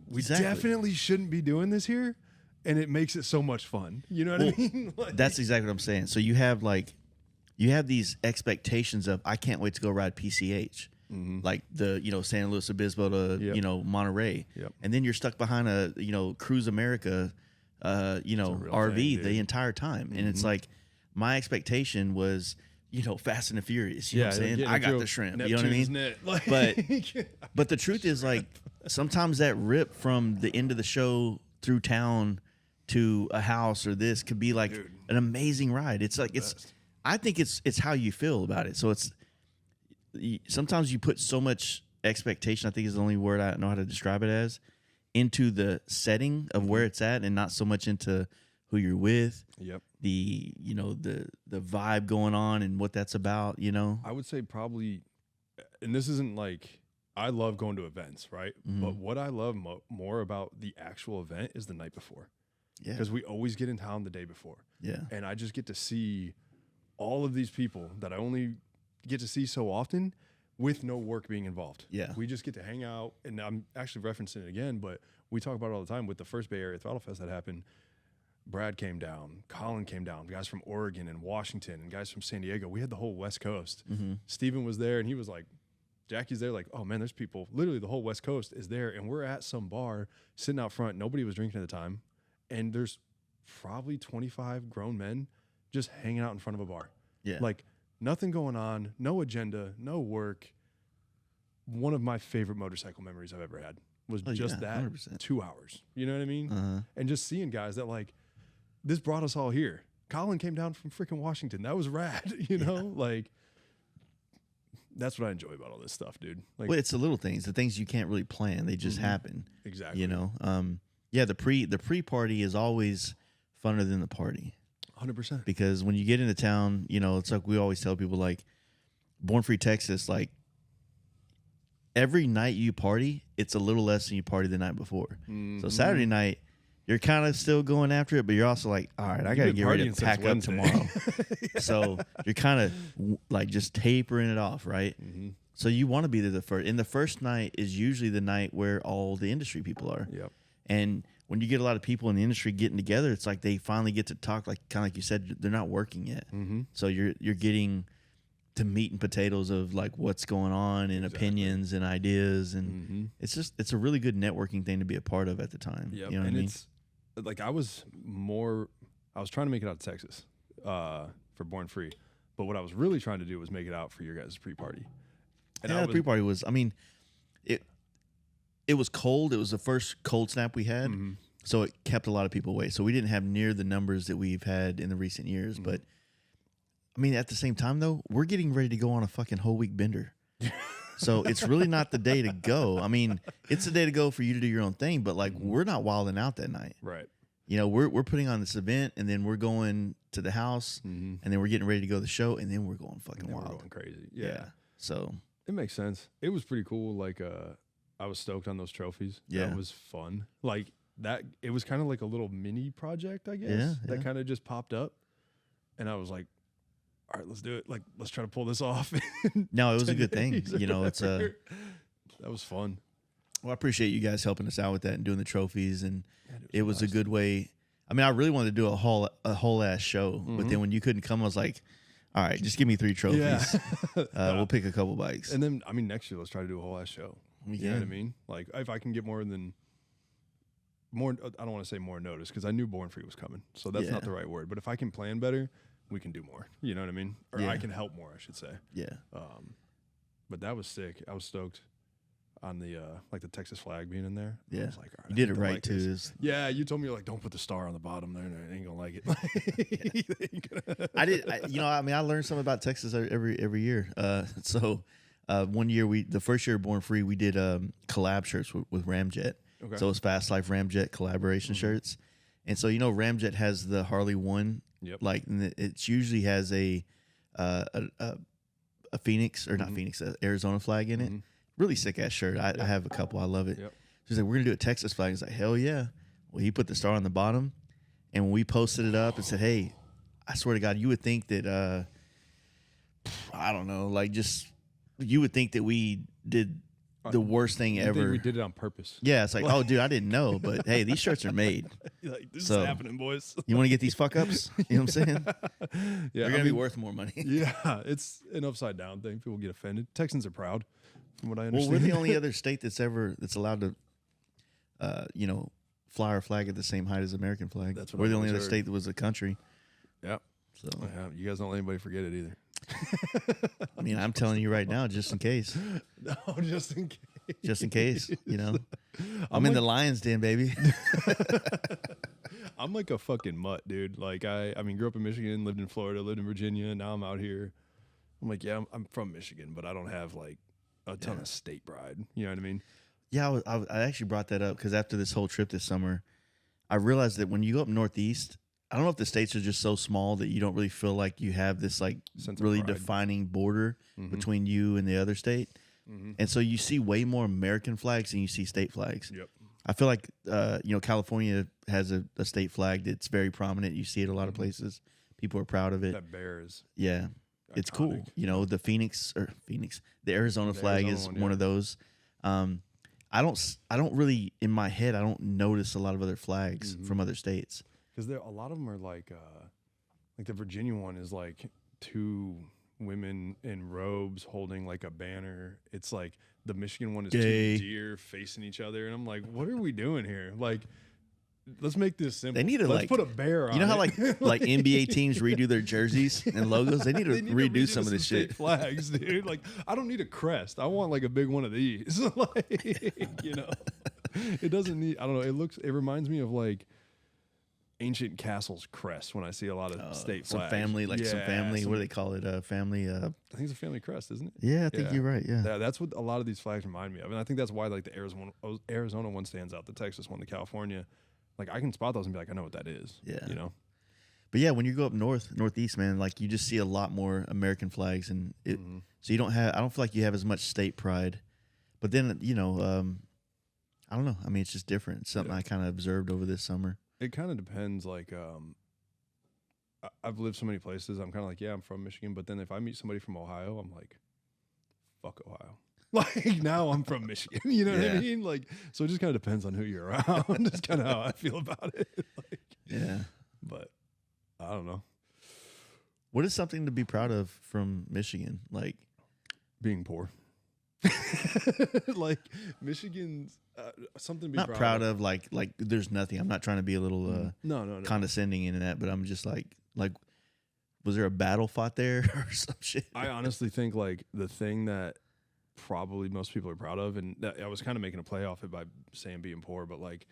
we definitely shouldn't be doing this here. And it makes it so much fun. You know what I mean? Like, that's exactly what I'm saying. So you have these expectations of, I can't wait to go ride PCH. Like the, San Luis Obispo to, Monterey. Yep. And then you're stuck behind a, Cruise America, RV thing, the entire time. And it's like, my expectation was, Fast and the Furious. You know what I'm saying? I got the shrimp. Neptune's, you know what I mean? But the truth is, like, sometimes that rip from the end of the show through town to a house or this could be like an amazing ride. It's like I think it's how you feel about it. So sometimes you put so much expectation, I think is the only word I know how to describe it as, into the setting of where it's at, and not so much into who you're with. Yep. The the vibe going on and what that's about. I would say probably, and this isn't like, I love going to events, right? But what I love more about the actual event is the night before. Yeah. Because we always get in town the day before. Yeah. And I just get to see all of these people that I only get to see so often with no work being involved. Yeah. We just get to hang out. And I'm actually referencing it again, but we talk about it all the time with the first Bay Area Throttle Fest that happened. Brad came down, Colin came down, guys from Oregon and Washington and guys from San Diego. We had the whole West Coast. Steven was there and he was like, Jackie's there, like, oh man, there's people. Literally the whole West Coast is there. And we're at some bar sitting out front. Nobody was drinking at the time. And there's probably 25 grown men just hanging out in front of a bar. Yeah. Like nothing going on, no agenda, no work. One of my favorite motorcycle memories I've ever had was that 100%. 2 hours. You know what I mean? And just seeing guys that like, this brought us all here. Colin came down from freaking Washington. That was rad, Like, that's what I enjoy about all this stuff, dude. Like, well, it's the little things, the things you can't really plan. They just happen. Exactly. The pre-party is always funner than the party. 100%. Because when you get into town, it's like we always tell people, like, Born Free Texas, like, every night you party, it's a little less than you party the night before. So Saturday night, you're kind of still going after it, but you're also like, all right, I got to get ready to pack up tomorrow. So you're kind of like just tapering it off, right? So you want to be there the first. And the first night is usually the night where all the industry people are. Yep. And when you get a lot of people in the industry getting together, it's like they finally get to talk, like kind of like you said, they're not working yet. So you're getting to meat and potatoes of like what's going on and opinions and ideas, and it's a really good networking thing to be a part of at the time. Yep. You know what I mean? It's like I was trying to make it out to Texas for Born Free, but what I was really trying to do was make it out for your guys' pre-party. And the pre-party was, it was cold. It was the first cold snap we had, so it kept a lot of people away. So we didn't have near the numbers that we've had in the recent years, but at the same time, though, we're getting ready to go on a fucking whole week bender. So it's really not the day to go. It's the day to go for you to do your own thing, but like we're not wilding out that night. Right. We're putting on this event, and then we're going to the house, and then we're getting ready to go to the show, and then we're going fucking wild. We're going crazy. Yeah. So it makes sense. It was pretty cool. Like I was stoked on those trophies. Yeah. That was fun. Like that, it was kind of like a little mini project, I guess, that kind of just popped up. And I was like, all right, let's do it. Like, let's try to pull this off. No, it was a good thing. That was fun. Well, I appreciate you guys helping us out with that and doing the trophies. And it was a good way. I really wanted to do a whole ass show, but then when you couldn't come, I was like, All right, just give me 3 trophies. Yeah. We'll pick a couple bikes. And then, I mean, next year, let's try to do a whole ass show. You know what I mean? Like, if I can get more, I don't want to say more notice because I knew Born Free was coming. So that's not the right word. But if I can plan better, we can do more. You know what I mean? Or I can help more, I should say. Yeah. But that was sick. I was stoked on the like the Texas flag being in there. Yeah. I was like, all right, you did it right, too. Yeah, you told me, you're like, don't put the star on the bottom there. They ain't going to like it. I did. I learned something about Texas every year. So one year, the first year of Born Free, we did collab shirts with Ramjet. Okay. So it was Fast Life Ramjet collaboration shirts. And so, Ramjet has the Harley One. Yep. Like, it usually has a Phoenix, or not Phoenix, Arizona flag in it. Really sick ass shirt. I have a couple. I love it. Yep. She's like, we're gonna do a Texas flag. He's like, hell yeah. Well, he put the star on the bottom, and when we posted it up and said, hey, I swear to God, you would think that I don't know, like, just you would think that we did the worst thing I ever. think we did it on purpose. Yeah, it's like, oh, dude, I didn't know, but hey, these shirts are made. Like, this So, is happening, boys. You want to get these fuck ups? You know what I'm saying? Yeah, They're gonna be worth more money. Yeah, it's an upside down thing. People get offended. Texans are proud, from what I Well, understand. we're the only other state that's allowed to, fly our flag at the same height as the American flag. That's what we're I've the only other always heard. state that was a country. Yeah. So Yeah, you guys don't let anybody forget it either. I mean, I'm telling you right now, just in case, No, just in case. just in case, I'm in the lion's den, baby. I'm like a fucking mutt, dude. Like I mean, grew up in Michigan, lived in Florida, lived in Virginia, and now I'm out here. I'm like, yeah, I'm from Michigan, but I don't have like a ton of state pride. You know what I mean? Yeah, I actually brought that up because after this whole trip this summer, I realized that when you go up northeast, I don't know if the states are just so small that you don't really feel like you have this like Sense of really pride. defining border between you and the other state. And so you see way more American flags than you see state flags. Yep. I feel like California has a state flag that's very prominent. You see it a lot of places. People are proud of it. That bear is Yeah, it's cool. iconic. The the Arizona flag Arizona is one, one of those. I don't really, in my head, I don't notice a lot of other flags from other states. because a lot of them are like the Virginia one is like two women in robes holding like a banner. It's like the Michigan one is Gay. two deer facing each other, and I'm like, what are we doing here? Like, let's make this simple. They need to let's put a bear on. You know how it. like NBA teams redo their jerseys and logos? They need to redo some of this state shit. flags, dude. Like, I don't need a crest. I want like a big one of these. Like, it doesn't need. I don't know. It reminds me of like ancient castles crest when I see a lot of state Some flags. family, what do they call it? Family. I think it's a family crest, isn't it? Yeah, I think you're right. Yeah. That's what a lot of these flags remind me of, and I think that's why like the Arizona one stands out, the Texas one, the California. Like I can spot those and be like, I know what that is. Yeah. But yeah, when you go up northeast, man, like you just see a lot more American flags, and so you don't have. I don't feel like you have as much state pride. But then I don't know. I mean, it's just different. It's something I kind of observed over this summer. It kind of depends. Like, I've lived so many places. I'm kind of like, yeah, I'm from Michigan. But then if I meet somebody from Ohio, I'm like, fuck Ohio. Like now I'm from Michigan. You know what I mean? Like, so it just kind of depends on who you're around. That's kind of how I feel about it. Like, Yeah. but I don't know. What is something to be proud of from Michigan? Like Being poor. Like Michigan's something to be not proud of. Like there's nothing. I'm not trying to be a little No. condescending in that, but I'm just like was there a battle fought there or some shit? I honestly think like the thing that probably most people are proud of, and I was kind of making a play off it by saying being poor, but like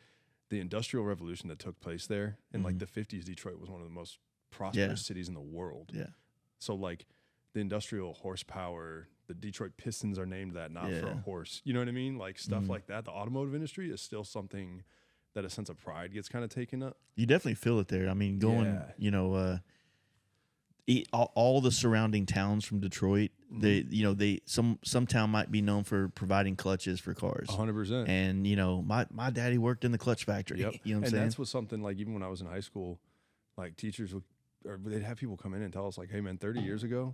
the Industrial Revolution that took place there in like the 50s, Detroit was one of the most prosperous cities in the world. Yeah. So like the industrial horsepower, the Detroit Pistons are named that, not for a horse. You know what I mean? Like stuff like that. The automotive industry is still something that a sense of pride gets kind of taken up. You definitely feel it there. I mean, going, all the surrounding towns from Detroit, some town might be known for providing clutches for cars. 100%. And my daddy worked in the clutch factory. Yep. You know what I'm and saying? that's what something like even when I was in high school, like teachers they'd have people come in and tell us like, hey man, 30 years ago,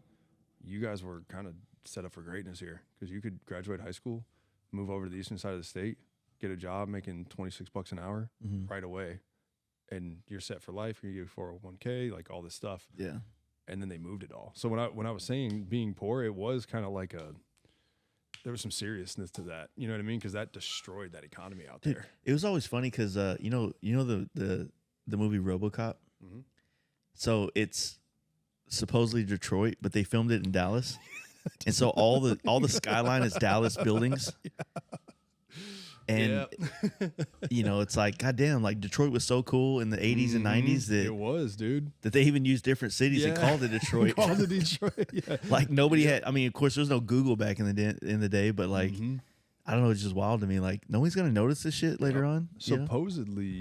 you guys were kind of set up for greatness here because you could graduate high school, move over to the eastern side of the state, get a job making $26 an hour right away, and you're set for life. You get 401k, like all this stuff. Yeah. and then they moved it all. So when I was saying being poor, it was kind of like there was some seriousness to that. You know what I mean? Because that destroyed that economy out Dude, there. it was always funny because you know the movie RoboCop. Mhm. So it's supposedly Detroit, but they filmed it in Dallas, and so all the skyline is Dallas buildings. And you know, it's like, goddamn, like Detroit was so cool in the 80s and 90s that it was, dude. that they even used different cities and called it Detroit. Called it Detroit. Yeah. Like nobody had. I mean, of course, there's no Google back in the day, but like, I don't know, it's just wild to me. Like, nobody's gonna notice this shit later on. you know? Supposedly,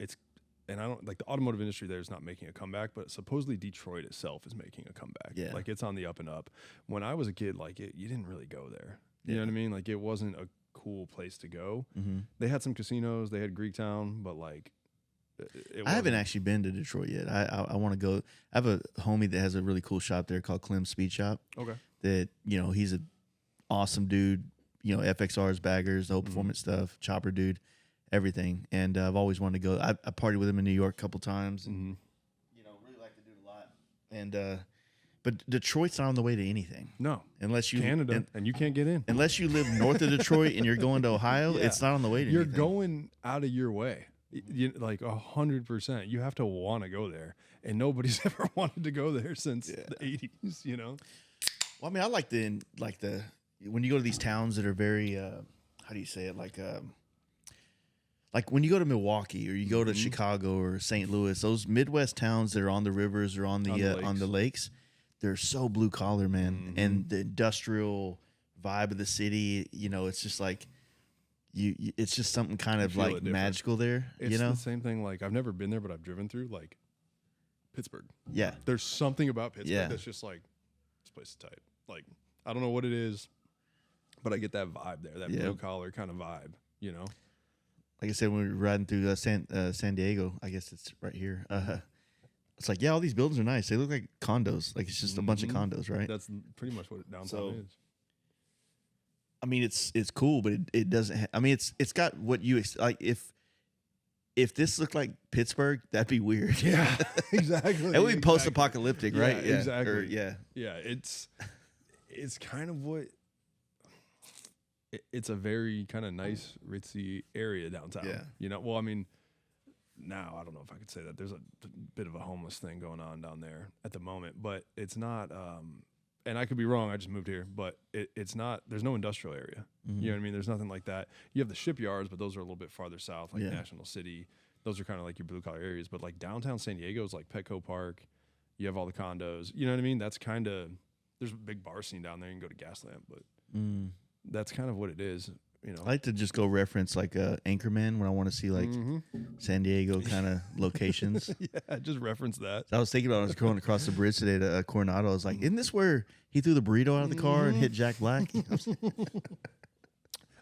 it's, and I don't like the automotive industry there is not making a comeback, but supposedly Detroit itself is making a comeback. Yeah. Like it's on the up and up. When I was a kid, like you didn't really go there. You know what I mean? Like it wasn't a cool place to go. They had some casinos, they had Greektown, but like I haven't actually been to Detroit yet. I want to go. I have a homie that has a really cool shop there called Clem's Speed Shop. Okay. That, you know, he's an awesome dude. You know, FXRs, baggers, the whole performance stuff, chopper dude, everything. And I've always wanted to go. I partied with him in New York a couple times. And, you know, really like the dude a lot. And but Detroit's not on the way to anything. No, unless you Canada, and you can't get in unless you live north of Detroit and you're going to Ohio. Yeah. It's not on the way to You're anything. going out of your way. Like 100%. You have to want to go there, and nobody's ever wanted to go there since the 80s. You know. Well, I mean, I like the when you go to these towns that are very how do you say it, like when you go to Milwaukee or you go to Chicago or St. Louis, those Midwest towns that are on the rivers or on the lakes, they're so blue collar, man, and the industrial vibe of the city. You know, it's just like it's just something kind of like magical there. It's you know, the same thing. Like I've never been there, but I've driven through like Pittsburgh. Yeah, there's something about Pittsburgh Yeah. that's just like this place is tight. Like I don't know what it is, but I get that vibe there, that blue collar kind of vibe. You know. Like I said, when we were riding through San Diego, I guess it's right here. It's like, yeah, all these buildings are nice. They look like condos. Like it's just a bunch of condos, right? That's pretty much what downtown is. I mean, it's cool, but it doesn't. I mean, it's got what you like. If this looked like Pittsburgh, that'd be weird. Yeah, exactly. It would be post-apocalyptic, right? Yeah, exactly. Yeah. It's kind of what. It's a very kind of nice, ritzy area downtown. Yeah. You know, well, I mean, now I don't know if I could say that. There's a bit of a homeless thing going on down there at the moment, but it's not. And I could be wrong. I just moved here, but it's not. There's no industrial area. You know what I mean? There's nothing like that. You have the shipyards, but those are a little bit farther south, like National City. Those are kind of like your blue collar areas. But like downtown San Diego is like Petco Park. You have all the condos. You know what I mean? That's kind of. There's a big bar scene down there. You can go to Gaslamp, but. That's kind of what it is, you know. I like to just go reference like Anchorman when I want to see like San Diego kind of locations. Yeah, just reference that. So I was thinking about it. I was going across the bridge today to Coronado. I was like, isn't this where he threw the burrito out of the car and hit Jack Black? That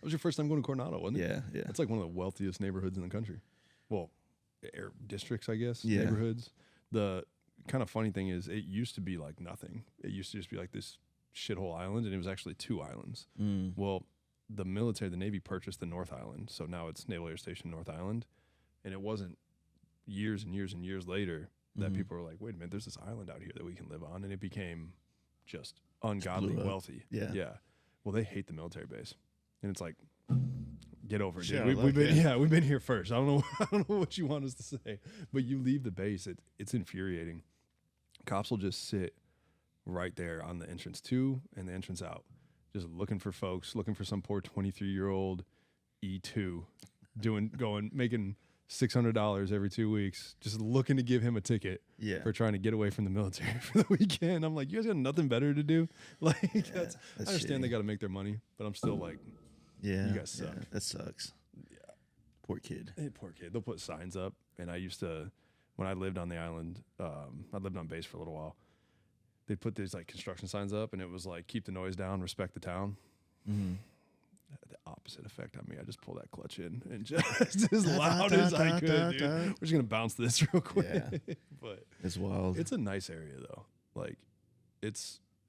was your first time going to Coronado, wasn't it? Yeah, yeah. It's like one of the wealthiest neighborhoods in the country. Well, districts, I guess, Yeah. neighborhoods. The kind of funny thing is it used to be like nothing. It used to just be like this shithole island, and it was actually 2 islands. Well, the military, the Navy purchased the North Island, so now it's Naval Air Station North Island, and it wasn't years and years and years later that people were like, wait a minute, there's this island out here that we can live on, and it became just ungodly wealthy. Yeah. Well, they hate the military base, and it's like, get over it, Shit, dude. I We've like been it. we've been here first. I don't know what you want us to say, but you leave the base, it's infuriating. Cops will just sit right there on the entrance to and the entrance out, just looking for folks, looking for some poor 23-year-old E2 making $600 every 2 weeks, just looking to give him a ticket for trying to get away from the military for the weekend. I'm like, you guys got nothing better to do? Like, I understand shitty. they got to make their money, but I'm still like, Yeah. you guys suck. Yeah, that sucks. Yeah. Poor kid. Hey, poor kid. They'll put signs up, and I used to, when I lived on the island, I lived on base for a little while. They'd put these like construction signs up, and it was like, keep the noise down, respect the town. The opposite effect on me. I just pulled that clutch in and just as loud as I could, dude. We're just going to bounce this real quick. Yeah. But It's wild. it's a nice area, though. Like, it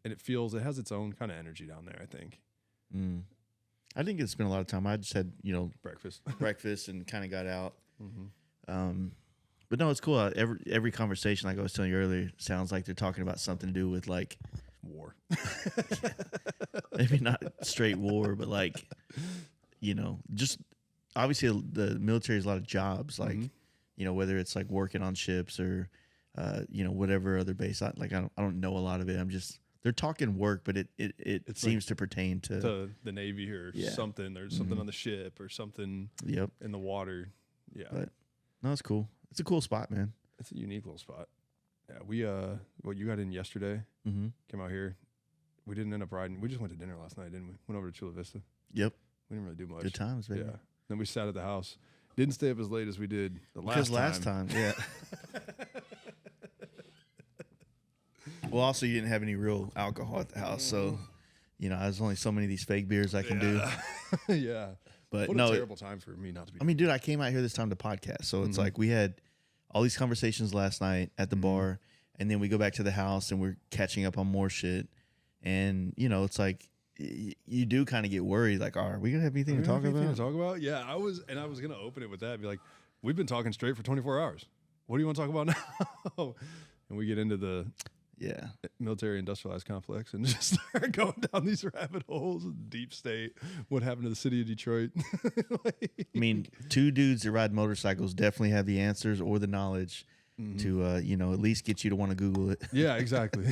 has its own kind of energy down there, I think. I didn't get to spend a lot of time. I just had, Breakfast. breakfast and kind of got out. But no, it's cool. Every conversation, like I was telling you earlier, sounds like they're talking about something to do with like war. Maybe not straight war, but like, just obviously the military has a lot of jobs, like, whether it's like working on ships or, whatever other base. I don't know a lot of it. They're talking work, but it seems like to pertain to the Navy or something. There's something on the ship or something in the water. Yeah. But no, it's cool. It's a cool spot, man. It's a unique little spot. Yeah, we you got in yesterday. Came out here. We didn't end up riding. We just went to dinner last night, didn't we? Went over to Chula Vista. Yep. We didn't really do much. Good times, baby. Yeah. Then we sat at the house. Didn't stay up as late as we did the last time. Because last time, yeah. Well, also you didn't have any real alcohol at the house, so there's only so many of these fake beers I can do. Yeah. But what a terrible time for me not to be. I mean, dude, I came out here this time to podcast, so it's like we had all these conversations last night at the bar, and then we go back to the house and we're catching up on more shit, and it's like you do kind of get worried, like, are we gonna have anything to talk about? Yeah, I was gonna open it with that, be like, we've been talking straight for 24 hours. What do you want to talk about now? And we get into the military industrialized complex and just start going down these rabbit holes. Deep state, what happened to the city of Detroit? I mean, two dudes that ride motorcycles definitely have the answers or the knowledge to at least get you to want to Google it. Yeah, exactly.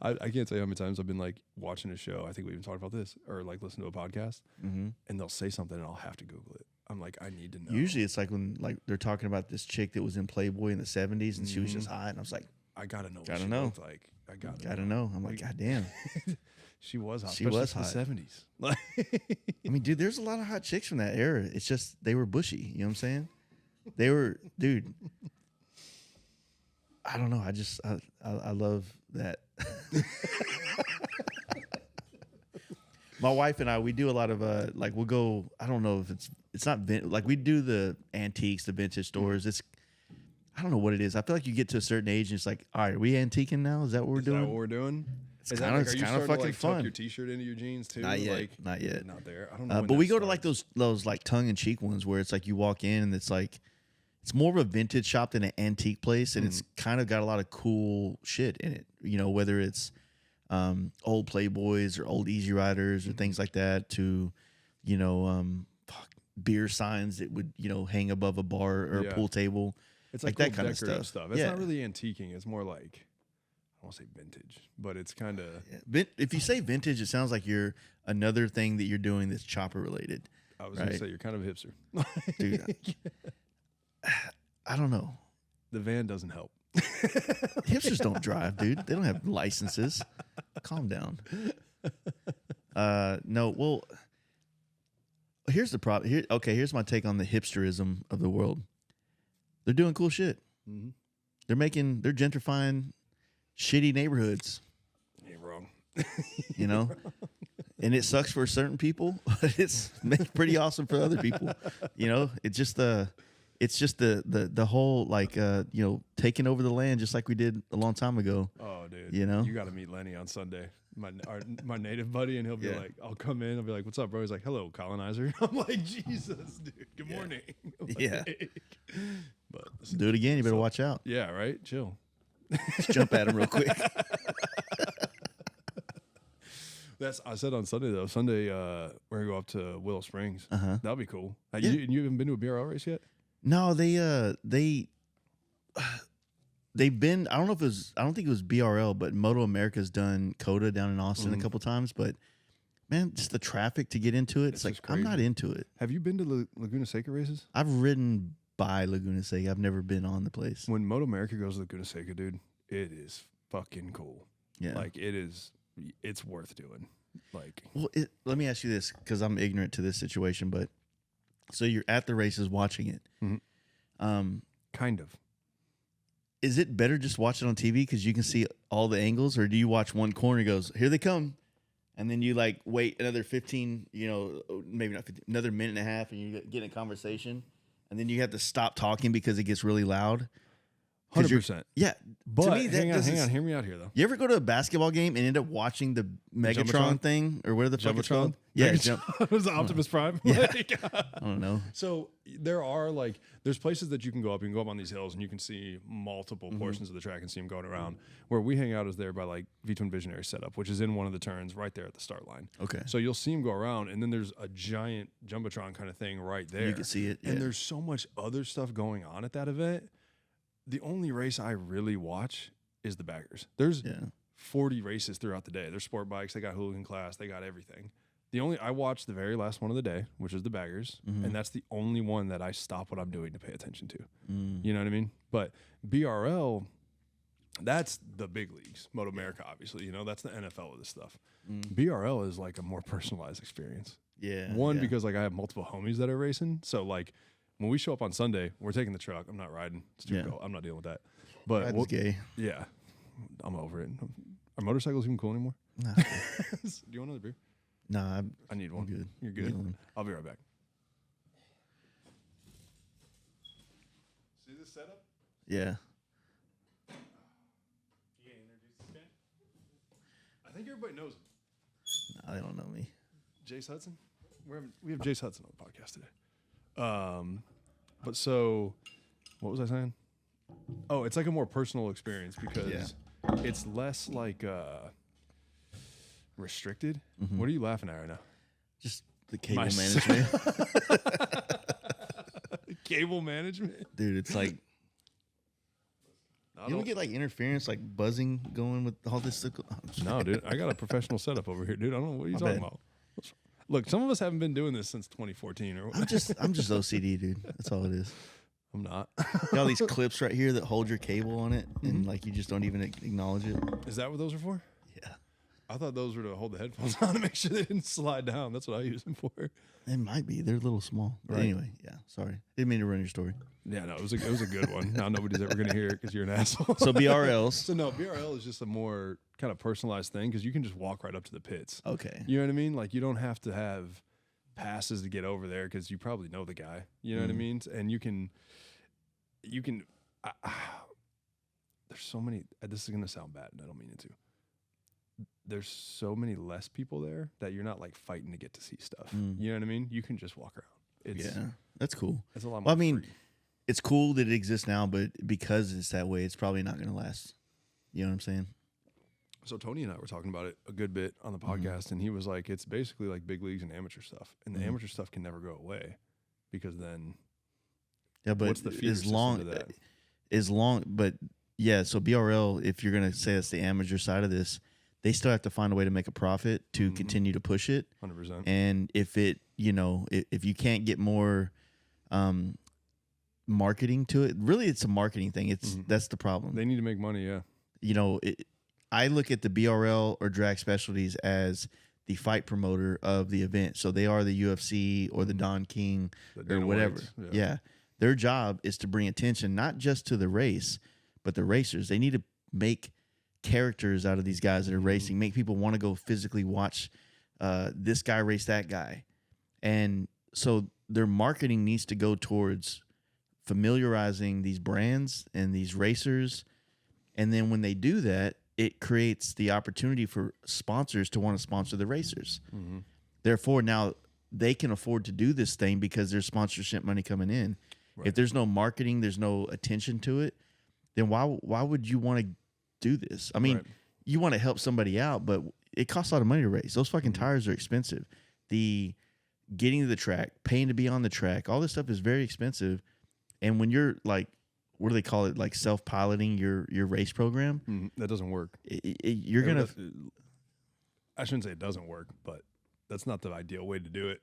I can't say how many times I've been like watching a show. I think we even talked about this, or like listen to a podcast, and they'll say something and I'll have to Google it. I'm like, I need to know. Usually it's like when like they're talking about this chick that was in Playboy in the 70s and she was just hot, and I was like, I gotta know. Gotta know. Like, I gotta know. I'm like, God damn. She was hot. She was hot. The 70s. I mean, dude, there's a lot of hot chicks from that era. It's just they were bushy. You know what I'm saying? They were, dude. I don't know. I love that. My wife and I, we do a lot of like we'll go. I don't know if it's not like we do the antiques, the vintage stores. I don't know what it is. I feel like you get to a certain age and it's like, all right, are we antiquing now? Is that what we're doing? Is that what we're doing? It's kind of fucking to, like, fun. Tuck your t-shirt into your jeans too? Not yet. Like, not yet. Not there. I don't know. But we go to like those like tongue in cheek ones where it's like you walk in and it's like it's more of a vintage shop than an antique place, and it's kind of got a lot of cool shit in it. Whether it's old Playboys or old Easy Riders or things like that, to beer signs that would hang above a bar or a pool table. It's like cool that kind of stuff. It's not not really antiquing. It's more like, I won't say vintage, but it's kind of. If you say vintage, it sounds like you're another thing that you're doing that's chopper related. I was going to say you're kind of a hipster. Dude, I don't know. The van doesn't help. Hipsters don't drive, dude. They don't have licenses. Calm down. No, well, here's the problem. Here's my take on the hipsterism of the world. They're doing cool shit. They're gentrifying shitty neighborhoods. Ain't wrong. And it sucks for certain people, but it's pretty awesome for other people. It's just the whole like taking over the land just like we did a long time ago. Oh, dude. You got to meet Lenny on Sunday. My native buddy, and he'll be like, I'll come in. I'll be like, what's up, bro? He's like, hello, colonizer. I'm like, Jesus, dude. Good morning. But do it again. You better watch out. Yeah, right. Chill. Just jump at him real quick. I said on Sunday though. Sunday, we're gonna go up to Willow Springs. That'll be cool. You haven't been to a BRL race yet? No, they've been. I don't think it was BRL, but Moto America's done COTA down in Austin a couple times. But man, just the traffic to get into it. It's like I'm not into it. Have you been to Laguna Seca races? I've ridden by Laguna Seca. I've never been on the place. When Moto America goes to Laguna Seca, dude, it is fucking cool. Yeah, like it is. It's worth doing. Like, well, let me ask you this because I'm ignorant to this situation, but so you're at the races watching it. Kind of. Is it better just watch it on TV because you can see all the angles, or do you watch one corner and goes, here they come, and then you like wait another 15, maybe not 15, another minute and a half, and you get in a conversation, and then you have to stop talking because it gets really loud? 100%. Yeah. But to me, hang on. Hear me out here, though. You ever go to a basketball game and end up watching the Megatron thing or whatever the fuck it's called? Yeah. It was Optimus Prime. Yeah. I don't know. So there are like there's places that you can go up. You can go up on these hills and you can see multiple portions of the track and see them going around. Where we hang out is there by like V-Twin Visionary setup, which is in one of the turns right there at the start line. Okay. So you'll see them go around, and then there's a giant jumbotron kind of thing right there. You can see it, and there's so much other stuff going on at that event. The only race I really watch is the baggers. There's 40 races throughout the day. There's sport bikes. They got hooligan class. They got everything. I watch the very last one of the day, which is the baggers, and that's the only one that I stop what I'm doing to pay attention to. You know what I mean? But BRL, that's the big leagues. Moto America, obviously, that's the NFL of this stuff. BRL is like a more personalized experience. Yeah. Because like I have multiple homies that are racing, so like when we show up on Sunday, we're taking the truck. I'm not riding. It's too cold. I'm not dealing with that. But Riding's gay. Yeah, I'm over it. Are motorcycles even cool anymore? Nah. Do you want another beer? Nah, I need one. I'm good. You're good. I'll be right back. See this setup? Yeah. You can't introduce this guy? I think everybody knows him. Nah, they don't know me. Jace Hudson? We have Jace Hudson on the podcast today. But so, what was I saying? Oh, it's like a more personal experience because it's less like restricted. What are you laughing at right now? Just the cable management. Cable management? Dude, it's like, you don't get like interference, like buzzing going with all this stuff. No, dude, I got a professional setup over here, dude. I don't know what you're talking about. Look, some of us haven't been doing this since 2014 or whatever. I'm just OCD, dude. That's all it is. I'm not. Got all these clips right here that hold your cable on it, and like you just don't even acknowledge it. Is that what those are for? Yeah. I thought those were to hold the headphones on to make sure they didn't slide down. That's what I use them for. It might be. They're a little small. But anyway, yeah. Sorry. Didn't mean to ruin your story. Yeah, no, it was a good one. Now nobody's ever going to hear it because you're an asshole. So BRLs. So no, BRL is just a more kind of personalized thing because you can just walk right up to the pits. Okay. You know what I mean? Like you don't have to have passes to get over there because you probably know the guy. You know what I mean? And you can. There's so many. This is going to sound bad, and I don't mean it to. There's so many less people there that you're not like fighting to get to see stuff. You know what I mean? You can just walk around. That's cool. It's a lot more. Well, I mean, free. it's cool that it exists now, but because it's that way, it's probably not going to last. You know what I'm saying? So Tony and I were talking about it a good bit on the podcast, and he was like, it's basically like big leagues and amateur stuff. And the amateur stuff can never go away because then but what's the feeder system to that? But yeah, so BRL, if you're going to say it's the amateur side of this, they still have to find a way to make a profit to continue to push it. 100%. And if it, if you can't get more marketing to it, really it's a marketing thing. That's the problem. They need to make money, yeah. I look at the BRL or Drag Specialties as the fight promoter of the event. So they are the UFC or the Don King or whatever. Yeah. Their job is to bring attention not just to the race, but the racers. They need to make characters out of these guys that are racing, make people want to go physically watch this guy race that guy. And so their marketing needs to go towards familiarizing these brands and these racers. And then when they do that, it creates the opportunity for sponsors to want to sponsor the racers. Therefore, now they can afford to do this thing because there's sponsorship money coming in. Right. If there's no marketing, there's no attention to it, then why would you want to do this? I mean, you want to help somebody out, but it costs a lot of money to race. Those fucking tires are expensive. The getting to the track, paying to be on the track, all this stuff is very expensive. And when you're like, what do they call it? Like self-piloting your race program. That doesn't work. You're going to... I shouldn't say it doesn't work, but that's not the ideal way to do it.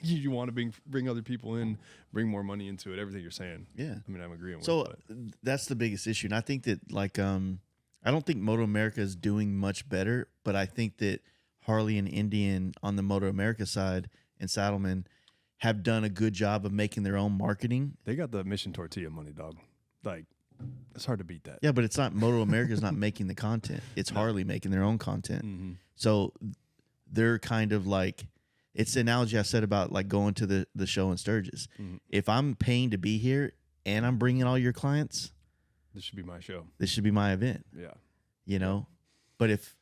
You want to bring other people in, bring more money into it, everything you're saying. Yeah. I mean, I'm agreeing with So that's the biggest issue. And I think that like, I don't think Moto America is doing much better, but I think that Harley and Indian on the Moto America side and Saddlemen have done a good job of making their own marketing. They got the Mission Tortilla money, dog. Like, it's hard to beat that. Yeah, but it's not Moto America's not making the content. It's Harley making their own content. So they're kind of like, it's the analogy I said about like going to the show in Sturgis. If I'm paying to be here and I'm bringing all your clients, this should be my show. This should be my event. Yeah. But if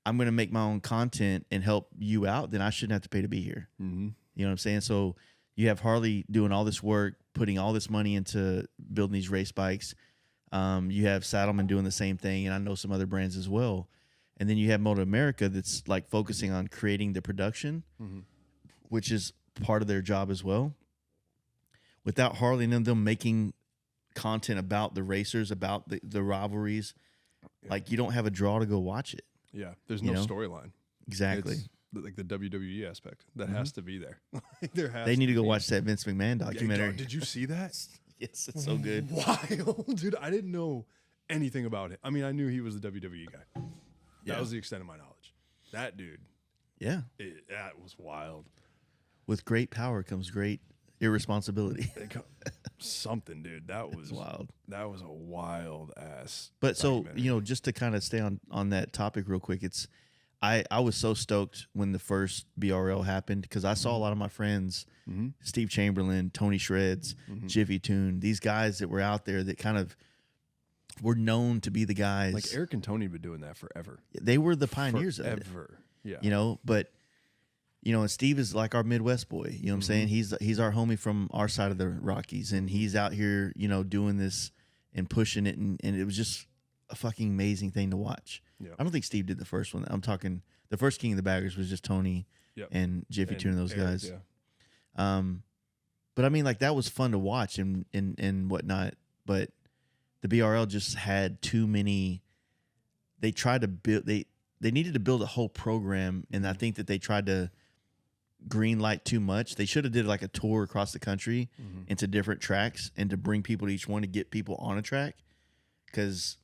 I'm going to make my own content and help you out, then I shouldn't have to pay to be here. You know what I'm saying? So you have Harley doing all this work, putting all this money into building these race bikes. You have Saddleman doing the same thing, and I know some other brands as well. And then you have Moto America that's like focusing on creating the production, which is part of their job as well. Without Harley and them making content about the racers, about the rivalries, like you don't have a draw to go watch it. Yeah, there's no storyline. Exactly. It's like the WWE aspect that has to be there. They need to go watch that Vince McMahon documentary. Did you see that? Yes, it's so good. Wild, dude. I didn't know anything about it. I mean, I knew he was the WWE guy. That was the extent of my knowledge. That dude. Yeah. That was wild. With great power comes great irresponsibility. Something, dude. That was wild. That was a wild ass. But so, just to kind of stay on that topic real quick, I was so stoked when the first BRL happened because I saw a lot of my friends, Steve Chamberlain, Tony Shreds, Jiffy Tune, these guys that were out there that kind of were known to be the guys. Like Eric and Tony have been doing that forever. They were the pioneers of it. Yeah. But and Steve is like our Midwest boy. You know what I'm saying? He's our homie from our side of the Rockies, and he's out here, doing this and pushing it, and it was just a fucking amazing thing to watch. Yeah. I don't think Steve did the first one. I'm talking the first King of the Baggers was just Tony and Jiffy Tune and those Eric, guys. Yeah. But I mean, like that was fun to watch and whatnot. But the BRL just had too many. They tried to build. They needed to build a whole program, and I think that they tried to green light too much. They should have did like a tour across the country into different tracks and to bring people to each one to get people on a track. Because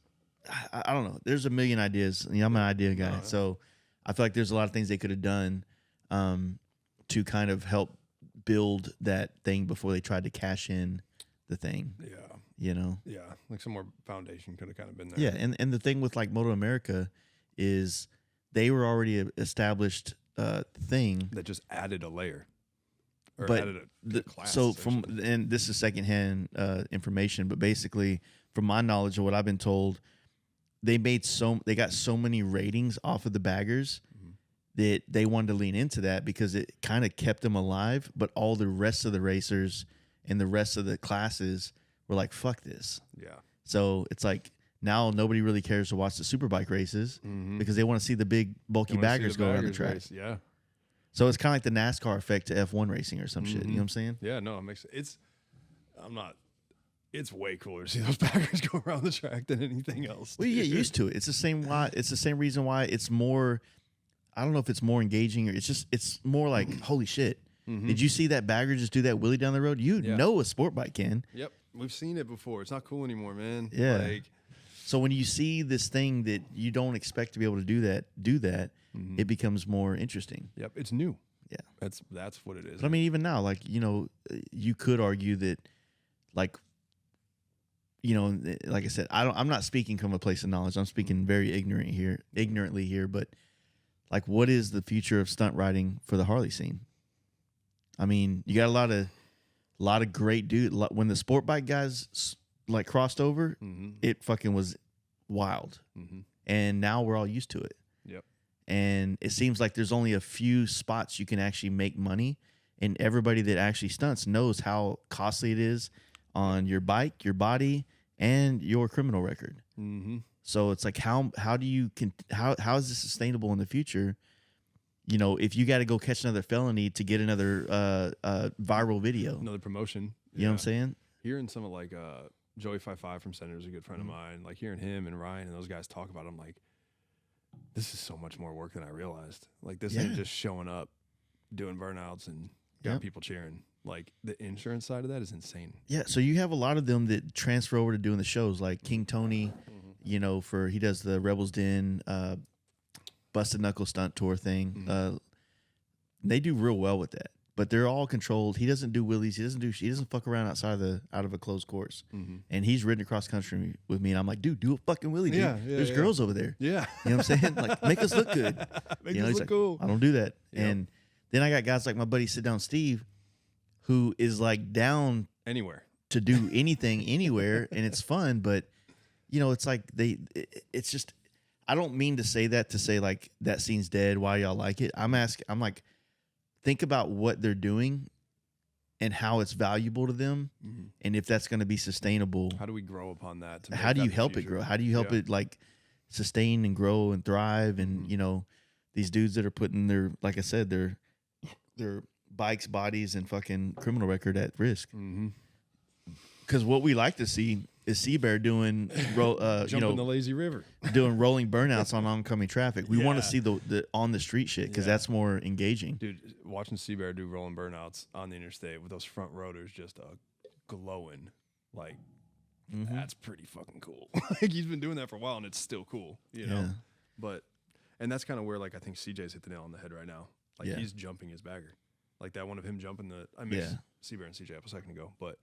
I don't know. There's a million ideas. I'm an idea guy, so I feel like there's a lot of things they could have done to kind of help build that thing before they tried to cash in the thing. Yeah. Yeah, like some more foundation could have kind of been there. Yeah, and the thing with like Moto America is they were already an established thing that just added a layer. Or but added a class. So and this is secondhand information, but basically from my knowledge of what I've been told, they got so many ratings off of the baggers that they wanted to lean into that because it kind of kept them alive. But all the rest of the racers and the rest of the classes were like, fuck this. Yeah. So it's like now nobody really cares to watch the superbike races because they want to see the big bulky baggers go around the track. Yeah. So it's kind of like the NASCAR effect to F1 racing or some shit. You know what I'm saying? Yeah, no, it makes it's way cooler to see those baggers go around the track than anything else. Well, you get used to it. It's the same reason why it's more. I don't know if it's more engaging or it's more like holy shit. Did you see that bagger just do that wheelie down the road? You know a sport bike can. Yep, we've seen it before. It's not cool anymore, man. Yeah. So when you see this thing that you don't expect to be able to do that, it becomes more interesting. Yep, it's new. Yeah, that's what it is. But I mean, even now, like you could argue that, like, like I said, I'm not speaking from a place of knowledge. I'm speaking very ignorantly here. But like, what is the future of stunt riding for the Harley scene? I mean, you got a lot of great dudes. When the sport bike guys like crossed over, it fucking was wild. And now we're all used to it. Yep. And it seems like there's only a few spots you can actually make money, and everybody that actually stunts knows how costly it is on your bike, your body, and your criminal record. So it's like how is this sustainable in the future? If you got to go catch another felony to get another viral video, another promotion. You know what I'm saying? Hearing some of like Joey 55 from Senator is a good friend of mine. Like hearing him and Ryan and those guys talk about it, I'm like, this is so much more work than I realized. Like this ain't just showing up, doing burnouts and got people cheering. Like the insurance side of that is insane. Yeah, so you have a lot of them that transfer over to doing the shows, like King Tony. He does the Rebels Den, Busted Knuckle Stunt Tour thing. They do real well with that, but they're all controlled. He doesn't do wheelies. He doesn't fuck around out of a closed course. And he's ridden across country with me, and I'm like, dude, do a fucking wheelie, dude. There's girls over there. Yeah, you know what I'm saying? Like, make us look good. Make us look cool. I don't do that. Yep. And then I got guys like my buddy Sit Down Steve, who is like down anywhere to do anything anywhere, and it's fun, but it's like it's just, I don't mean to say that to say like that scene's dead, why y'all like it. I'm like, think about what they're doing and how it's valuable to them, and if that's going to be sustainable. How do we grow upon that? How do you help it grow? How do you help it like sustain and grow and thrive? And you know, these dudes that are putting their, like I said, their bikes, bodies, and fucking criminal record at risk. Because what we like to see is Seabear doing jumping the lazy river, doing rolling burnouts on oncoming traffic. We want to see the on the street shit because that's more engaging. Dude, watching Seabear do rolling burnouts on the interstate with those front rotors just glowing, like that's pretty fucking cool. Like he's been doing that for a while and it's still cool, you know. But and that's kind of where like I think CJ's hit the nail on the head right now. Like he's jumping his bagger, like that one of him jumping I mixed Seabear and CJ up a second ago, but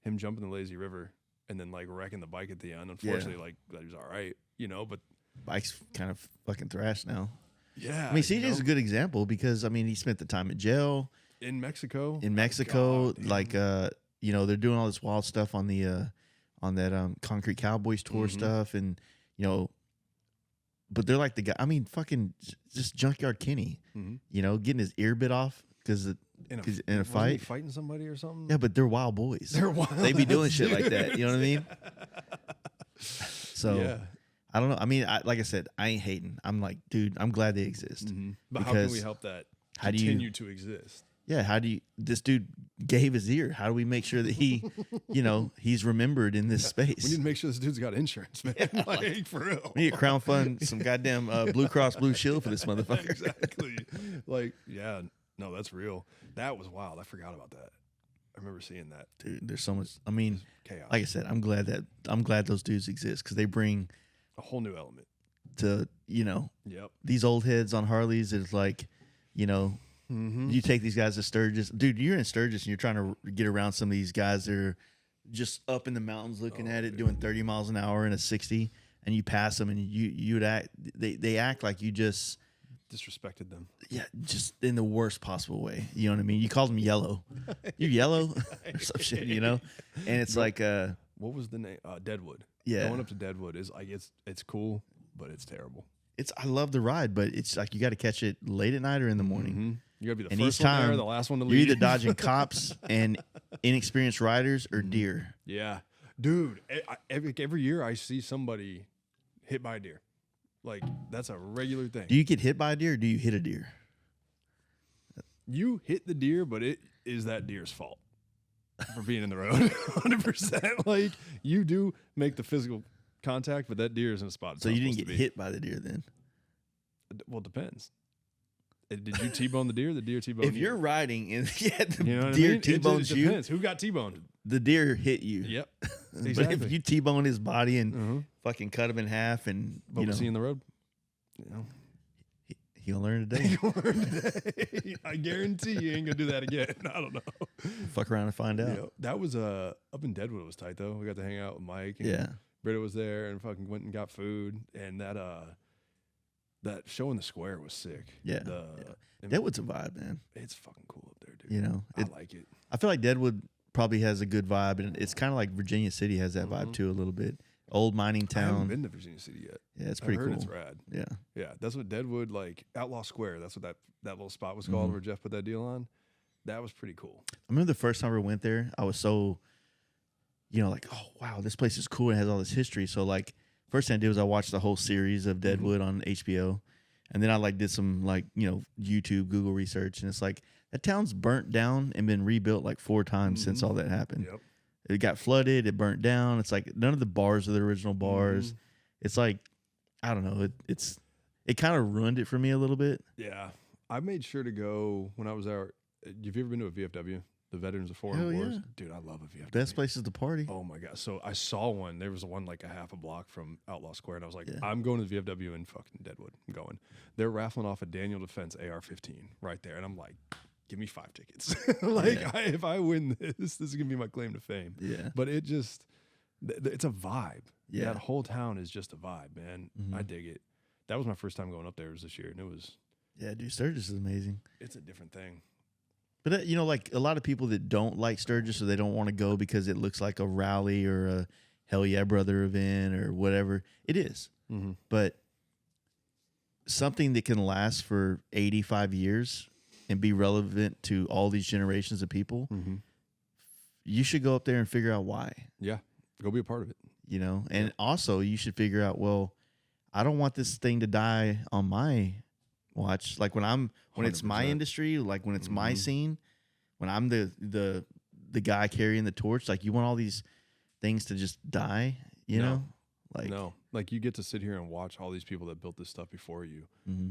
him jumping the lazy river. And then like wrecking the bike at the end. Unfortunately, like that was all right, you know. But bike's kind of fucking thrashed now. Yeah, I mean CJ's a good example because I mean he spent the time in jail in Mexico. Like you know they're doing all this wild stuff on the on that Concrete Cowboys tour stuff, and you know, but they're like the guy. I mean, fucking just Junkyard Kenny. You know, getting his ear bit off because in a fight, fighting somebody or something. Yeah, but they're wild boys. They're wild. They be doing shit like that. You know what I mean? So I don't know. I mean, like I said, I ain't hating. I'm like, dude, I'm glad they exist. But how can we help that continue to exist? Yeah, how do you? This dude gave his ear. How do we make sure that he, you know, he's remembered in this space? We need to make sure this dude's got insurance, man. Like for real. We need to crowdfund some goddamn Blue Cross Blue Shield for this motherfucker. Exactly. Like, yeah. No, that's real. That was wild. I forgot about that. I remember seeing that. Dude, there's so much. I mean, chaos. Like I said, I'm glad those dudes exist because they bring a whole new element to, you know, these old heads on Harleys. It's like, you know, you take these guys to Sturgis. Dude, you're in Sturgis and you're trying to get around some of these guys that are just up in the mountains looking at it, doing 30 miles an hour in a 60, and you pass them and you'd act, they act like you just disrespected them. Yeah, just in the worst possible way. You know what I mean? You called them yellow. You're yellow or some shit, you know? And it's like what was the name? Deadwood. Yeah. Going up to Deadwood is like it's cool, but it's terrible. I love the ride, but it's like you got to catch it late at night or in the morning. You got to be the first one there, the last one to leave. You're either dodging cops and inexperienced riders or deer. Yeah. Dude, every year I see somebody hit by a deer. Like, that's a regular thing. Do you get hit by a deer or do you hit a deer? You hit the deer, but it is that deer's fault for being in the road. 100%. Like, you do make the physical contact, but that deer is in a spot. So you didn't get hit by the deer then? Well, it depends. Did you T-bone the deer? The deer T-boned you? If you're riding and the deer T-bones you. Depends. Who got T-boned? The deer hit you. Yep. Exactly. But if you T-bone his body and fucking cut him in half and, but was he in the road? You know. He'll learn today. I guarantee you ain't gonna do that again. I don't know. Fuck around and find out. You know, that was up in Deadwood. It was tight though. We got to hang out with Mike. And Britta was there and fucking went and got food. And that show in the square was sick. Yeah. Deadwood's a vibe, man. It's fucking cool up there, dude. You know, I like it. I feel like Deadwood probably has a good vibe, and it's kind of like Virginia City has that vibe too a little bit. Old mining town. I haven't been to Virginia City yet. Yeah, it's pretty cool. It's rad. Yeah. Yeah, that's what Deadwood, like Outlaw Square, that's what that little spot was called where Jeff put that deal on. That was pretty cool. I remember the first time I went there, I was so, you know, like, oh, wow, this place is cool and has all this history. So, like, first thing I did was I watched the whole series of Deadwood on HBO. And then I, like, did some, like, you know, YouTube, Google research. And it's like, that town's burnt down and been rebuilt, like, 4 times since all that happened. Yep. It got flooded. It burnt down. It's like none of the bars are the original bars. It's like, I don't know. It kind of ruined it for me a little bit. Yeah. I made sure to go when I was there. Have you ever been to a VFW? The Veterans of Foreign Wars? Yeah. Dude, I love a VFW. Best places to party. Oh, my God. So I saw one. There was one like a half a block from Outlaw Square. And I was like, I'm going to the VFW in fucking Deadwood. I'm going. They're raffling off a Daniel Defense AR-15 right there. And I'm like, give me 5 tickets. If I win this is going to be my claim to fame. Yeah. But it just, it's a vibe. Yeah. That whole town is just a vibe, man. I dig it. That was my first time going up there was this year. And it was. Yeah, dude, Sturgis is amazing. It's a different thing. But, you know, like a lot of people that don't like Sturgis or they don't want to go because it looks like a rally or a Hell Yeah Brother event or whatever. It is. But something that can last for 85 years and be relevant to all these generations of people you should go up there and figure out why. Yeah, go be a part of it. You know, and also you should figure out, well, I don't want this thing to die on my watch. Like when it's my 100%. industry, like when it's my scene, when I'm the guy carrying the torch, like you want all these things to just die, you know? Like no, like you get to sit here and watch all these people that built this stuff before you.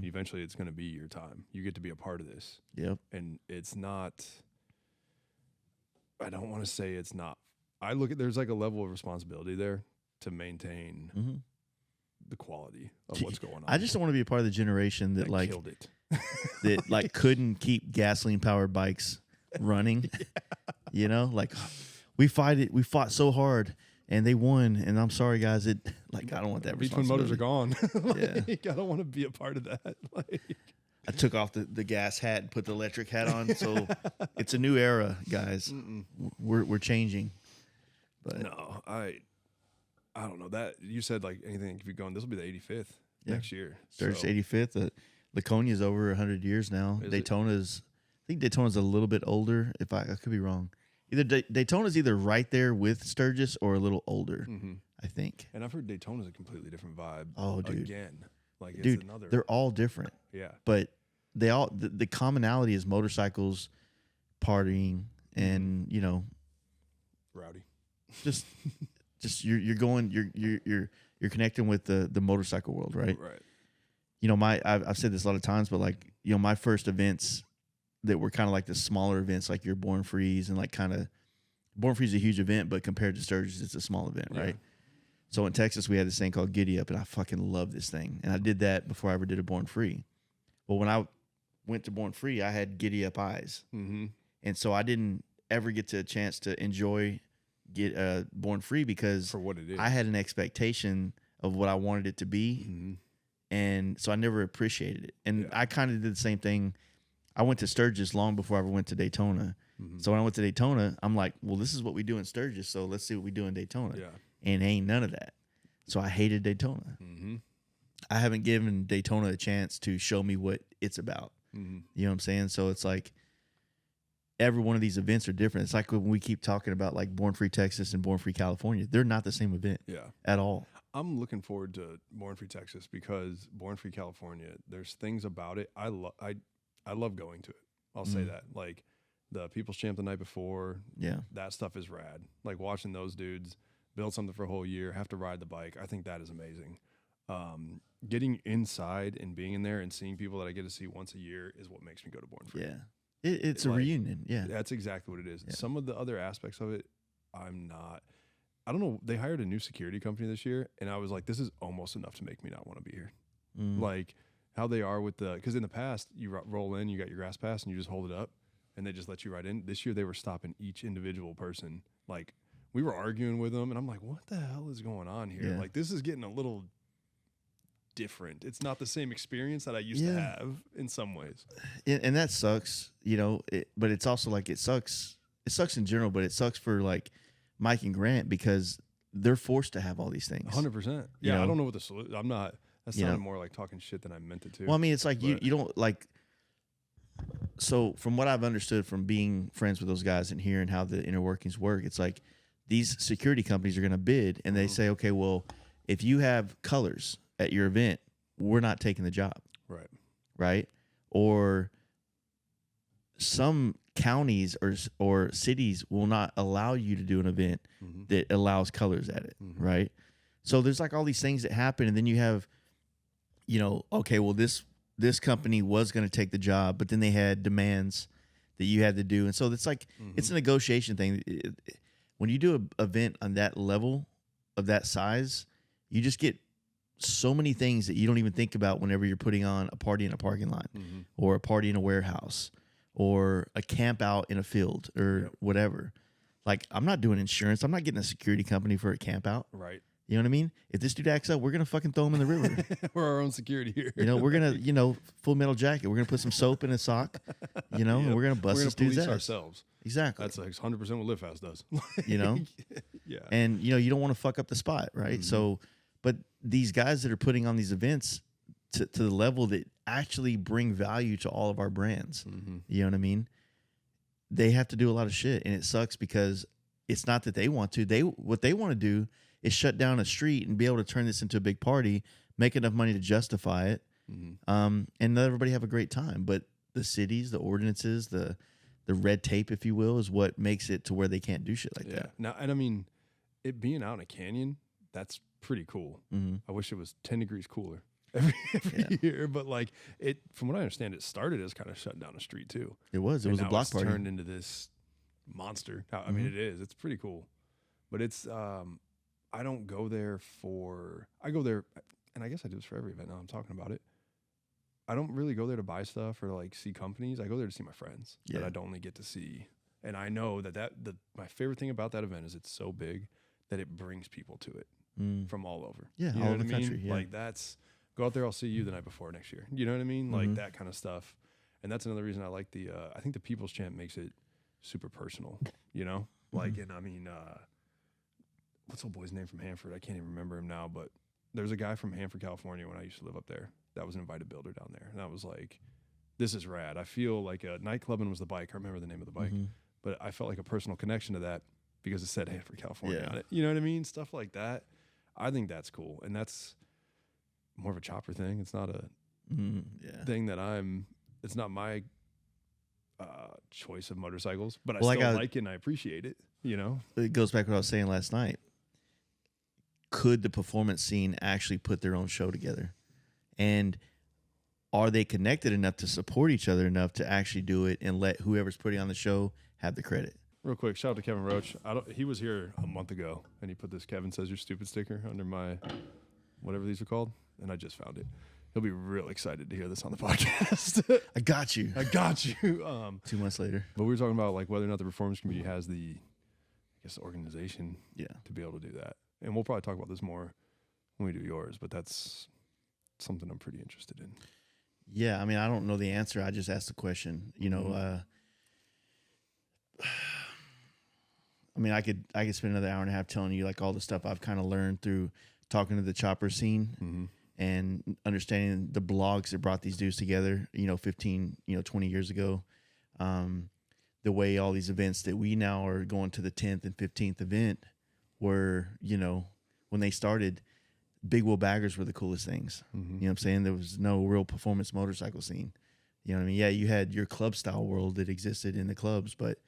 Eventually it's going to be your time. You get to be a part of this. Yep. And it's not, I don't want to say it's not. I look at, there's like a level of responsibility there to maintain the quality of what's going on. I just don't want to be a part of the generation that like killed it. that like couldn't keep gasoline powered bikes running. You know, like we fought so hard and they won. And I'm sorry, guys. It like I don't want that. Twin motors are gone. Yeah. I don't want to be a part of that. Like, I took off the gas hat and put the electric hat on. So it's a new era, guys. We're changing. But no, I don't know that you said like anything could be going. This will be the 85th next year. Sturgis 85th. Laconia's over 100 years now. I think Daytona's a little bit older. If I could be wrong. Either Daytona's either right there with Sturgis or a little older. I think. And I've heard Daytona's a completely different vibe. Oh, dude. Again, like it's dude, another. they're all different. Yeah. But they all the commonality is motorcycles, partying, and you know, rowdy. Just you're connecting with the motorcycle world, right? Right. You know, I've said this a lot of times, but like, you know, my first events that were kind of like the smaller events, like your Born Freeze and like kind of Born Freeze is a huge event, but compared to Sturgis, it's a small event, right? So in Texas, we had this thing called Giddy Up, and I fucking love this thing. And I did that before I ever did a Born Free. Well, when I went to Born Free, I had Giddy Up eyes. And so I didn't ever get to a chance to enjoy Born Free because for what it is. I had an expectation of what I wanted it to be. And so I never appreciated it. And I kind of did the same thing. I went to Sturgis long before I ever went to Daytona. So when I went to Daytona, I'm like, well, this is what we do in Sturgis, so let's see what we do in Daytona. And ain't none of that. So I hated Daytona. I haven't given Daytona a chance to show me what it's about. You know what I'm saying? So it's like every one of these events are different. It's like when we keep talking about like Born Free Texas and Born Free California. They're not the same event at all. I'm looking forward to Born Free Texas because Born Free California, there's things about it. I love going to it. I'll say that. Like the People's Champ the night before. Yeah. That stuff is rad. Like watching those dudes build something for a whole year, have to ride the bike. I think that is amazing. Getting inside and being in there and seeing people that I get to see once a year is what makes me go to Born Free. Yeah. It's a reunion. Yeah. That's exactly what it is. Yeah. Some of the other aspects of it, I don't know. They hired a new security company this year, and I was like, this is almost enough to make me not want to be here. Like how they are with because in the past, you roll in, you got your grass pass, and you just hold it up, and they just let you right in. This year, they were stopping each individual person. Like, we were arguing with them, and I'm like, what the hell is going on here? Yeah. Like, this is getting a little different. It's not the same experience that I used to have in some ways. And that sucks, you know, but it's also like it sucks. It sucks in general, but it sucks for like Mike and Grant because they're forced to have all these things. 100%. Yeah, I don't know what the solution. I'm not. That sounded more like talking shit than I meant it to. Well, I mean, it's like you don't like. So from what I've understood from being friends with those guys and hearing how the inner workings work, it's like these security companies are going to bid and they say, okay, well, if you have colors at your event, we're not taking the job. Right. Right. Or some counties or cities will not allow you to do an event that allows colors at it. Right. So there's like all these things that happen. And then you have, you know, okay, well, this company was going to take the job, but then they had demands that you had to do. And so it's like, it's a negotiation thing. When you do an event on that level of that size, you just get so many things that you don't even think about whenever you're putting on a party in a parking lot or a party in a warehouse or a camp out in a field or whatever. Like, I'm not doing insurance. I'm not getting a security company for a camp out. Right. You know what I mean? If this dude acts up, we're going to fucking throw him in the river. We're our own security here. You know, we're going to, you know, Full Metal Jacket. We're going to put some soap in his sock, you know, and we're going to bust this dude's ass. Ourselves. Exactly. That's like 100% what Live Fast does. You know? Yeah. And, you know, you don't want to fuck up the spot, right? So, but these guys that are putting on these events to the level that actually bring value to all of our brands, you know what I mean? They have to do a lot of shit. And it sucks because it's not that they want to. What they want to do is shut down a street and be able to turn this into a big party, make enough money to justify it, and let everybody have a great time. But the cities, the ordinances, the red tape, if you will, is what makes it to where they can't do shit like that. Now, and I mean, it being out in a canyon, that's pretty cool. I wish it was 10 degrees cooler every year, but like from what I understand, it started as kind of shutting down a street too. It was a block party. Turned into this monster. I mean, it is. It's pretty cool, but it's. I don't go there I go there, and I guess I do this for every event. Now I'm talking about it. I don't really go there to buy stuff or like see companies. I go there to see my friends that I don't only get to see. And I know my favorite thing about that event is it's so big that it brings people to it from all over. Yeah, you all know over the what I mean? country. Yeah. Like go out there, I'll see you the night before next year. You know what I mean? Like that kind of stuff. And that's another reason I like I think the People's Champ makes it super personal, you know? Like, and I mean, what's old boy's name from Hanford? I can't even remember him now, but there's a guy from Hanford, California when I used to live up there that was an invited builder down there. And I was like, this is rad. I feel like a nightclubbing was the bike. I remember the name of the bike, but I felt like a personal connection to that because it said Hanford, California on it. You know what I mean? Stuff like that. I think that's cool. And that's more of a chopper thing. It's not a thing that it's not my choice of motorcycles, but I still like it and I appreciate it, you know? It goes back to what I was saying last night. Could the performance scene actually put their own show together? And are they connected enough to support each other enough to actually do it and let whoever's putting on the show have the credit? Real quick, shout out to Kevin Roach. He was here a month ago, and he put this Kevin Says You're Stupid sticker under my whatever these are called, and I just found it. He'll be real excited to hear this on the podcast. I got you. 2 months later. But we were talking about like whether or not the performance committee has the organization to be able to do that. And we'll probably talk about this more when we do yours, but that's something I'm pretty interested in. Yeah, I mean, I don't know the answer. I just asked the question. You know, I mean, I could spend another hour and a half telling you like all the stuff I've kind of learned through talking to the chopper scene and understanding the blogs that brought these dudes together, 15, 20 years ago. The way all these events that we now are going to the 10th and 15th event were, when they started, big wheel baggers were the coolest things. You know what I'm saying? There was no real performance motorcycle scene. You know what I mean? Yeah, you had your club style world that existed in the clubs, but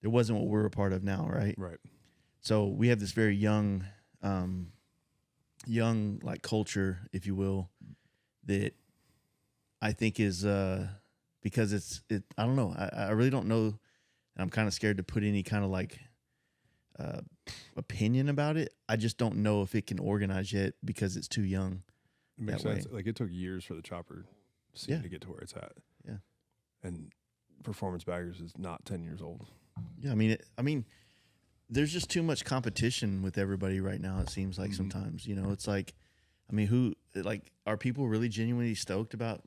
there wasn't what we're a part of now, right? Right. So we have this very young like culture, if you will, that I think is because I don't know. I really don't know, and I'm kind of scared to put any kind of like opinion about it. I just don't know if it can organize yet because it's too young. It makes sense. Like it took years for the chopper scene to get to where it's at. Yeah. And performance baggers is not 10 years old. Yeah, I mean, there's just too much competition with everybody right now. It seems like sometimes, it's like, I mean, are people really genuinely stoked about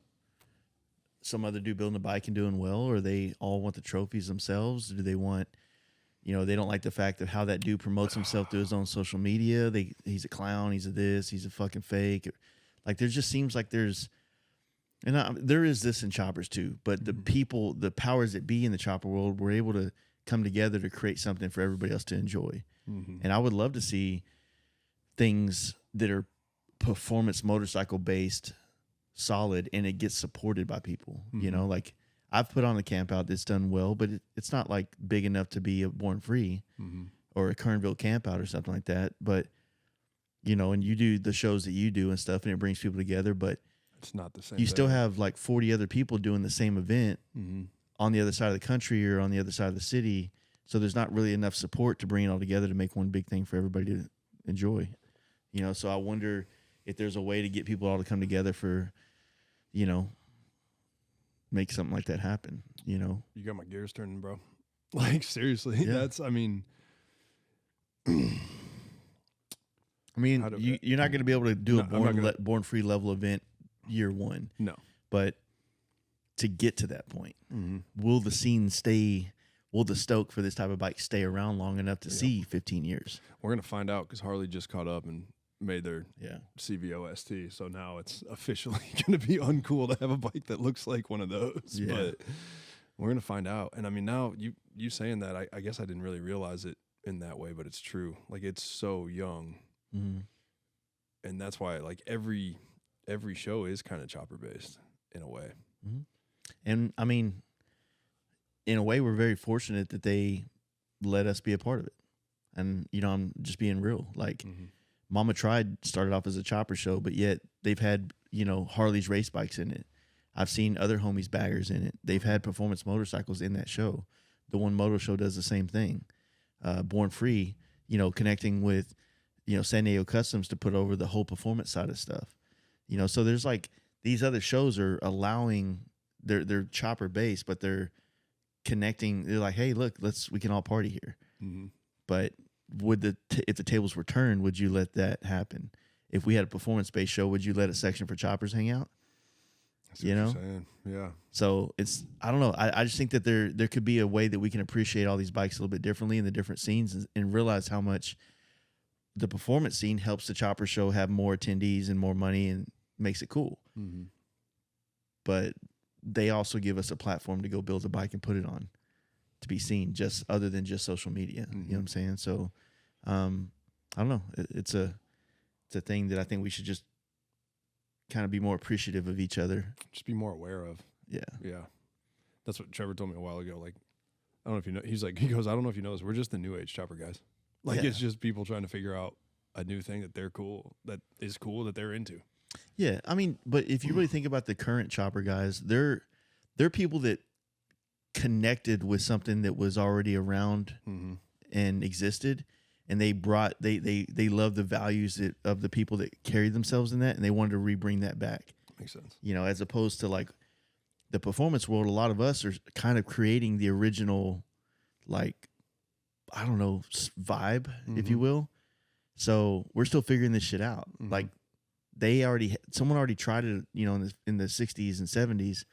some other dude building a bike and doing well, or they all want the trophies themselves? Do they want, they don't like the fact of how that dude promotes himself through his own social media. He's a clown. He's he's a fucking fake. Like there just seems like there is this in choppers too, but the people, the powers that be in the chopper world were able to come together to create something for everybody else to enjoy. And I would love to see things that are performance motorcycle based, solid, and it gets supported by people. Like I've put on a camp out that's done well, but it's not like big enough to be a Born Free or a Kernville camp out or something like that. But, and you do the shows that you do and stuff, and it brings people together, but it's not the same. You still have like 40 other people doing the same event on the other side of the country or on the other side of the city. So there's not really enough support to bring it all together to make one big thing for everybody to enjoy. So I wonder if there's a way to get people all to come together for, make something like that happen. You got my gears turning, bro. Like seriously, that's, I mean, you're not going to be able to do a Born Free level event year one. No. But to get to that point, will the scene will the stoke for this type of bike stay around long enough to see 15 years? We're going to find out because Harley just caught up and made their CVOST. So now it's officially going to be uncool to have a bike that looks like one of those. Yeah. But we're going to find out. And I mean, now you saying that, I guess I didn't really realize it in that way, but it's true. Like it's so young, Mm-hmm. and that's why like every show is kind of chopper based in a way. Mm-hmm. And I mean, in a way, we're very fortunate that they let us be a part of it. And I'm just being real. Like, Mama Tried started off as a chopper show, but yet they've had Harley's race bikes in it. I've seen other homies baggers in it. They've had performance motorcycles in that show. The One Moto Show does the same thing. Born Free, connecting with, San Diego Customs to put over the whole performance side of stuff. So there's like these other shows are allowing they're chopper based, but they're connecting. They're like, hey, look, we can all party here. Mm-hmm. But if the tables were turned, would you let that happen? If we had a performance based show, would you let a section for choppers hang out? That's what you're saying. Yeah. So I don't know. I just think that there could be a way that we can appreciate all these bikes a little bit differently in the different scenes and realize how much the performance scene helps the chopper show have more attendees and more money and makes it cool. Mm-hmm. But they also give us a platform to go build a bike and put it on to be seen, just other than just social media. You know what I'm saying? So I don't know. It's a thing that I think we should just kind of be more appreciative of each other. Just be more aware of. Yeah. Yeah. That's what Trevor told me a while ago. Like, I don't know if you know, he goes, I don't know if you know this. We're just the new age chopper guys. Like, It's just people trying to figure out a new thing that they're into. Yeah. I mean, but if you really think about the current chopper guys, they're people that connected with something that was already around and existed. And they love the values of the people that carried themselves in that, and they wanted to rebring that back. Makes sense. As opposed to like the performance world, a lot of us are kind of creating the original, like, I don't know, vibe, if you will. So we're still figuring this shit out. Like someone already tried it, in the 60s and 70s,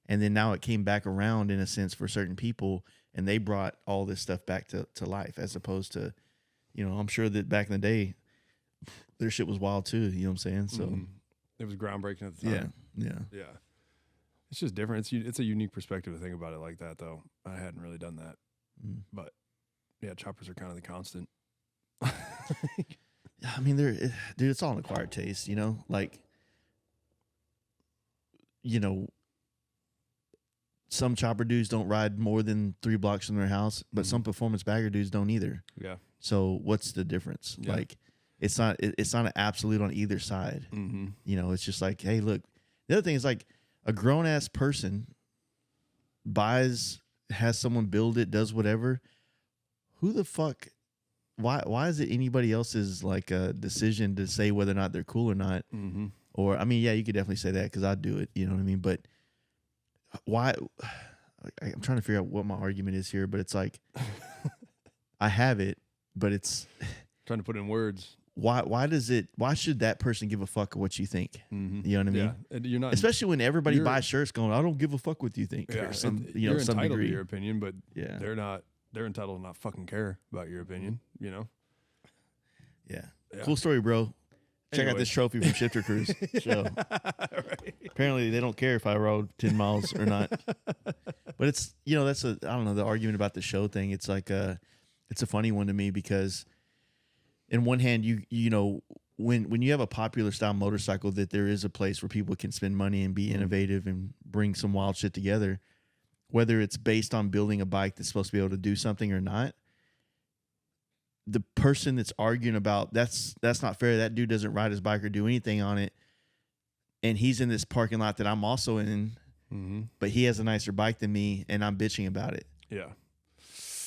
and then now it came back around in a sense for certain people, and they brought all this stuff back to life, as opposed to, I'm sure that back in the day, their shit was wild too. You know what I'm saying? So it was groundbreaking at the time. Yeah. It's just different. It's a unique perspective to think about it like that, though. I hadn't really done that, but yeah, choppers are kind of the constant. I mean, dude, it's all an acquired taste. Like, some chopper dudes don't ride more than 3 blocks from their house, but some performance bagger dudes don't either. Yeah. So what's the difference? Yeah. Like, it's not an absolute on either side. It's just like, hey, look. The other thing is, like, a grown ass person has someone build it, does whatever. Who the fuck? Why is it anybody else's like a decision to say whether or not they're cool or not? Or I mean, yeah, you could definitely say that because I'd do it. You know what I mean? But why? I'm trying to figure out what my argument is here, but it's like I have it, but it's trying to put in words. Why should that person give a fuck what you think? You know what I mean? Yeah. And you're not, especially when everybody buys shirts going, I don't give a fuck what you think. Yeah, or some, you're some entitled degree. to your opinion, but yeah, they're entitled to not fucking care about your opinion, Yeah. Yeah. Cool story, bro. Check out this trophy from Shifter Cruise show. Right. Apparently they don't care if I rode 10 miles or not. But it's, that's I don't know, the argument about the show thing. It's like it's a funny one to me because in one hand, when you have a popular style motorcycle, that there is a place where people can spend money and be innovative and bring some wild shit together, whether it's based on building a bike that's supposed to be able to do something or not. The person that's arguing about that's not fair. That dude doesn't ride his bike or do anything on it. And he's in this parking lot that I'm also in, but he has a nicer bike than me and I'm bitching about it. Yeah.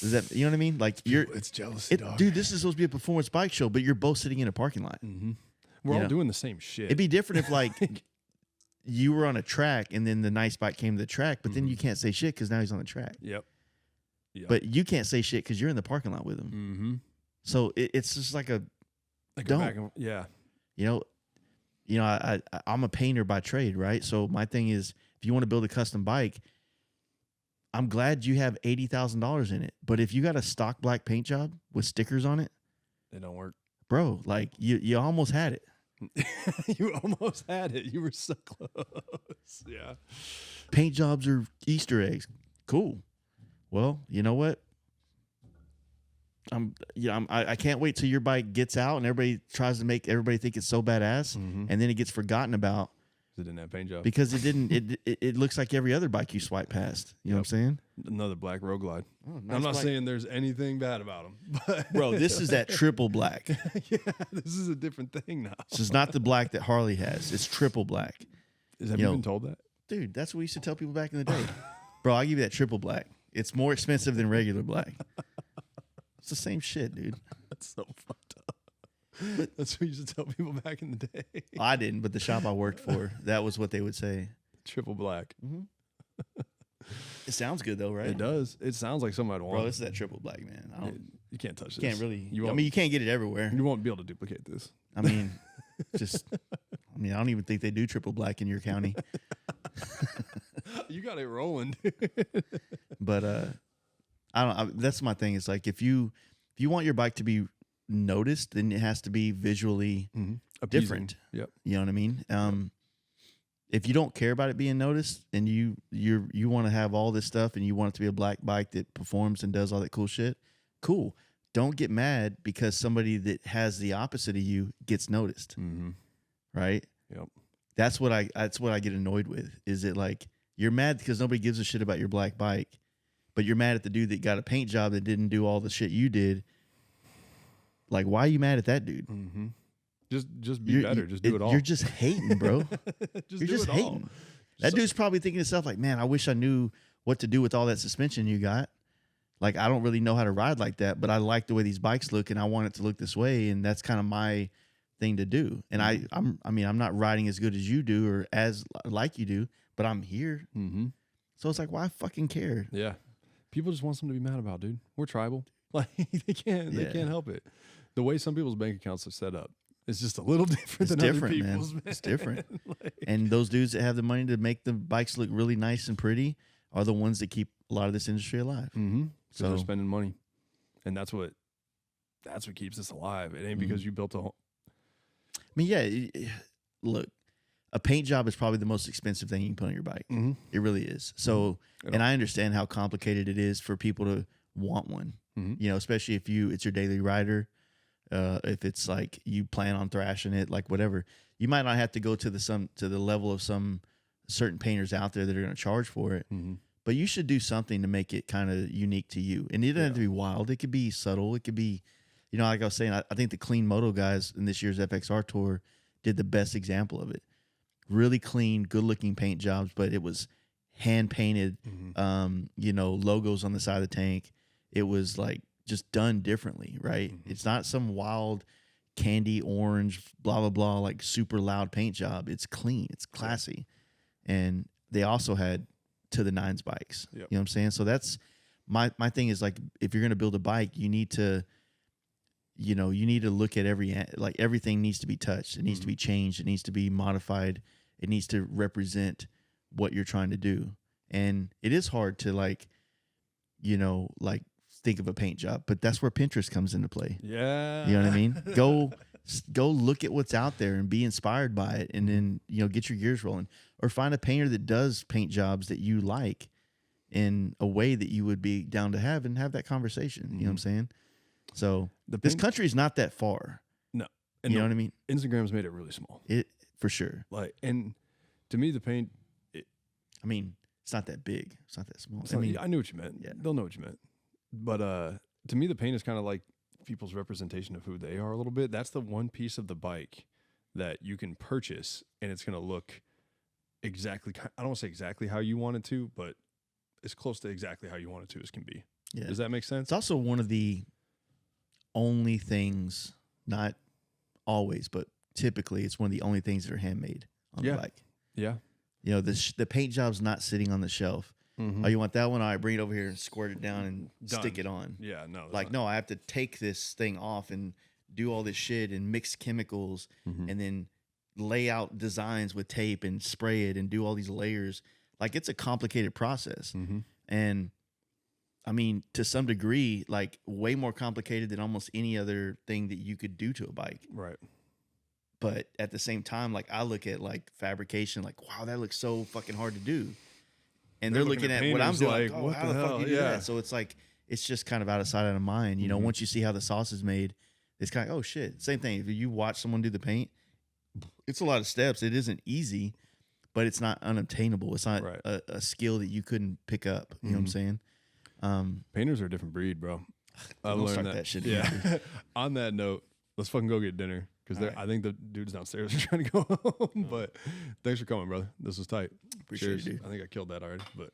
Is that, you know what I mean? Like it's jealousy, dog. Dude, this is supposed to be a performance bike show, but you're both sitting in a parking lot. We're all doing the same shit. It'd be different if like you were on a track and then the nice bike came to the track, but then you can't say shit because now he's on the track. Yep. But you can't say shit because you're in the parking lot with him. So it's just like yeah. I'm a painter by trade, right? So my thing is, if you want to build a custom bike, I'm glad you have $80,000 in it. But if you got a stock black paint job with stickers on it, they don't work, bro. Like you almost had it. You almost had it. You were so close. Yeah. Paint jobs are Easter eggs. Cool. Well, you know what? I can't wait till your bike gets out and everybody tries to make everybody think it's so badass, and then it gets forgotten about. It didn't have paint job because it didn't. It looks like every other bike you swipe past. You know what I'm saying? Another black Road Glide. Oh, nice I'm not bike. saying there's anything bad about them, but Bro, this is that triple black. yeah, this is a different thing now. This is not the black that Harley has. It's triple black. Have you been told that? Dude, that's what we used to tell people back in the day. Bro, I'll give you that triple black. It's more expensive than regular black. It's the same shit, dude. That's so fucked up. That's what we used to tell people back in the day. I didn't, but the shop I worked for, that was what they would say. Triple black. It sounds good though, right? It does. It sounds like something I'd want. Bro, this is that triple black, man. You can't touch this. Can't really. You I mean, you can't get it everywhere. You won't be able to duplicate this. I mean, I don't even think they do triple black in your county. You got it rolling. But that's my thing. It's like if you want your bike to be noticed, then it has to be visually different. Yep. You know what I mean? If you don't care about it being noticed and you want to have all this stuff and you want it to be a black bike that performs and does all that cool shit, cool. Don't get mad because somebody that has the opposite of you gets noticed. Right? Yep. That's what I get annoyed with. Is it like you're mad because nobody gives a shit about your black bike, but you're mad at the dude that got a paint job that didn't do all the shit you did. Like, why are you mad at that dude? Just be better. Just do it all. You're just hating, bro. You're just hating. All. That dude's probably thinking to himself, like, man, I wish I knew what to do with all that suspension you got. Like, I don't really know how to ride like that, but I like the way these bikes look, and I want it to look this way, and that's kind of my thing to do. And I'm not riding as good as you do or as like you do, but I'm here. So it's like, why fucking care? Yeah. People just want something to be mad about, dude. We're tribal. Like they can't help it. The way some people's bank accounts are set up, it's just a little different than other people's. Man. It's different. And those dudes that have the money to make the bikes look really nice and pretty are the ones that keep a lot of this industry alive. So they're spending money, and that's what keeps us alive. It ain't because you built a home. I mean, yeah. Look, a paint job is probably the most expensive thing you can put on your bike. It really is. So, and I understand how complicated it is for people to want one. You know, especially if it's your daily rider. If it's like you plan on thrashing it, like whatever, you might not have to go to the level of some certain painters out there that are going to charge for it. But you should do something to make it kind of unique to you. And it doesn't have to be wild. It could be subtle. It could be, you know, like I was saying, I think the Clean Moto guys in this year's FXR tour did the best example of it. Really clean, good looking paint jobs, but it was hand painted, you know, logos on the side of the tank. It was like just done differently, right? It's not some wild candy orange, blah, blah, blah, like super loud paint job. It's clean. It's classy. And they also had to the nines bikes. You know what I'm saying? So that's my thing is like, if you're going to build a bike, you need to look at everything needs to be touched. It needs to be changed. It needs to be modified. It needs to represent what you're trying to do. And it is hard to think of a paint job, but that's where Pinterest comes into play. Yeah. You know what I mean? Go look at what's out there and be inspired by it, and then, you know, get your gears rolling, or find a painter that does paint jobs that you like in a way that you would be down to have, and have that conversation. You know what I'm saying? So this country is not that far. No. And you know what I mean? Instagram's made it really small. It for sure. Like, and to me, the paint, I mean, it's not that big. It's not that small. I knew what you meant. Yeah. They'll know what you meant. But to me, the paint is kind of like people's representation of who they are a little bit. That's the one piece of the bike that you can purchase, and it's going to look exactly, I don't want to say exactly how you want it to, but as close to exactly how you want it to as can be. Yeah. Does that make sense? It's also one of the only things, not always, but typically it's one of the only things that are handmade on the bike. Yeah. You know, the paint job's not sitting on the shelf. Oh, you want that one? All right, bring it over here and squirt it down and stick it on. Yeah, no. No, I have to take this thing off and do all this shit and mix chemicals and then lay out designs with tape and spray it and do all these layers. Like, it's a complicated process. And I mean, to some degree, like, way more complicated than almost any other thing that you could do to a bike. Right. But at the same time, like, I look at like fabrication, like, wow, that looks so fucking hard to do. And they're looking at what I'm doing. Like, oh, what how the fuck you do that? So it's like, it's just kind of out of sight, out of mind. You know, once you see how the sauce is made, it's kind of, oh shit. Same thing. If you watch someone do the paint, it's a lot of steps. It isn't easy, but it's not unobtainable. It's not a skill that you couldn't pick up. You know what I'm saying? Painters are a different breed, bro. I Don't learned start that shit. Yeah. On that note, let's fucking go get dinner because I think the dudes downstairs are trying to go home. But thanks for coming, brother. This was tight. Appreciate it, dude. I think I killed that already, but.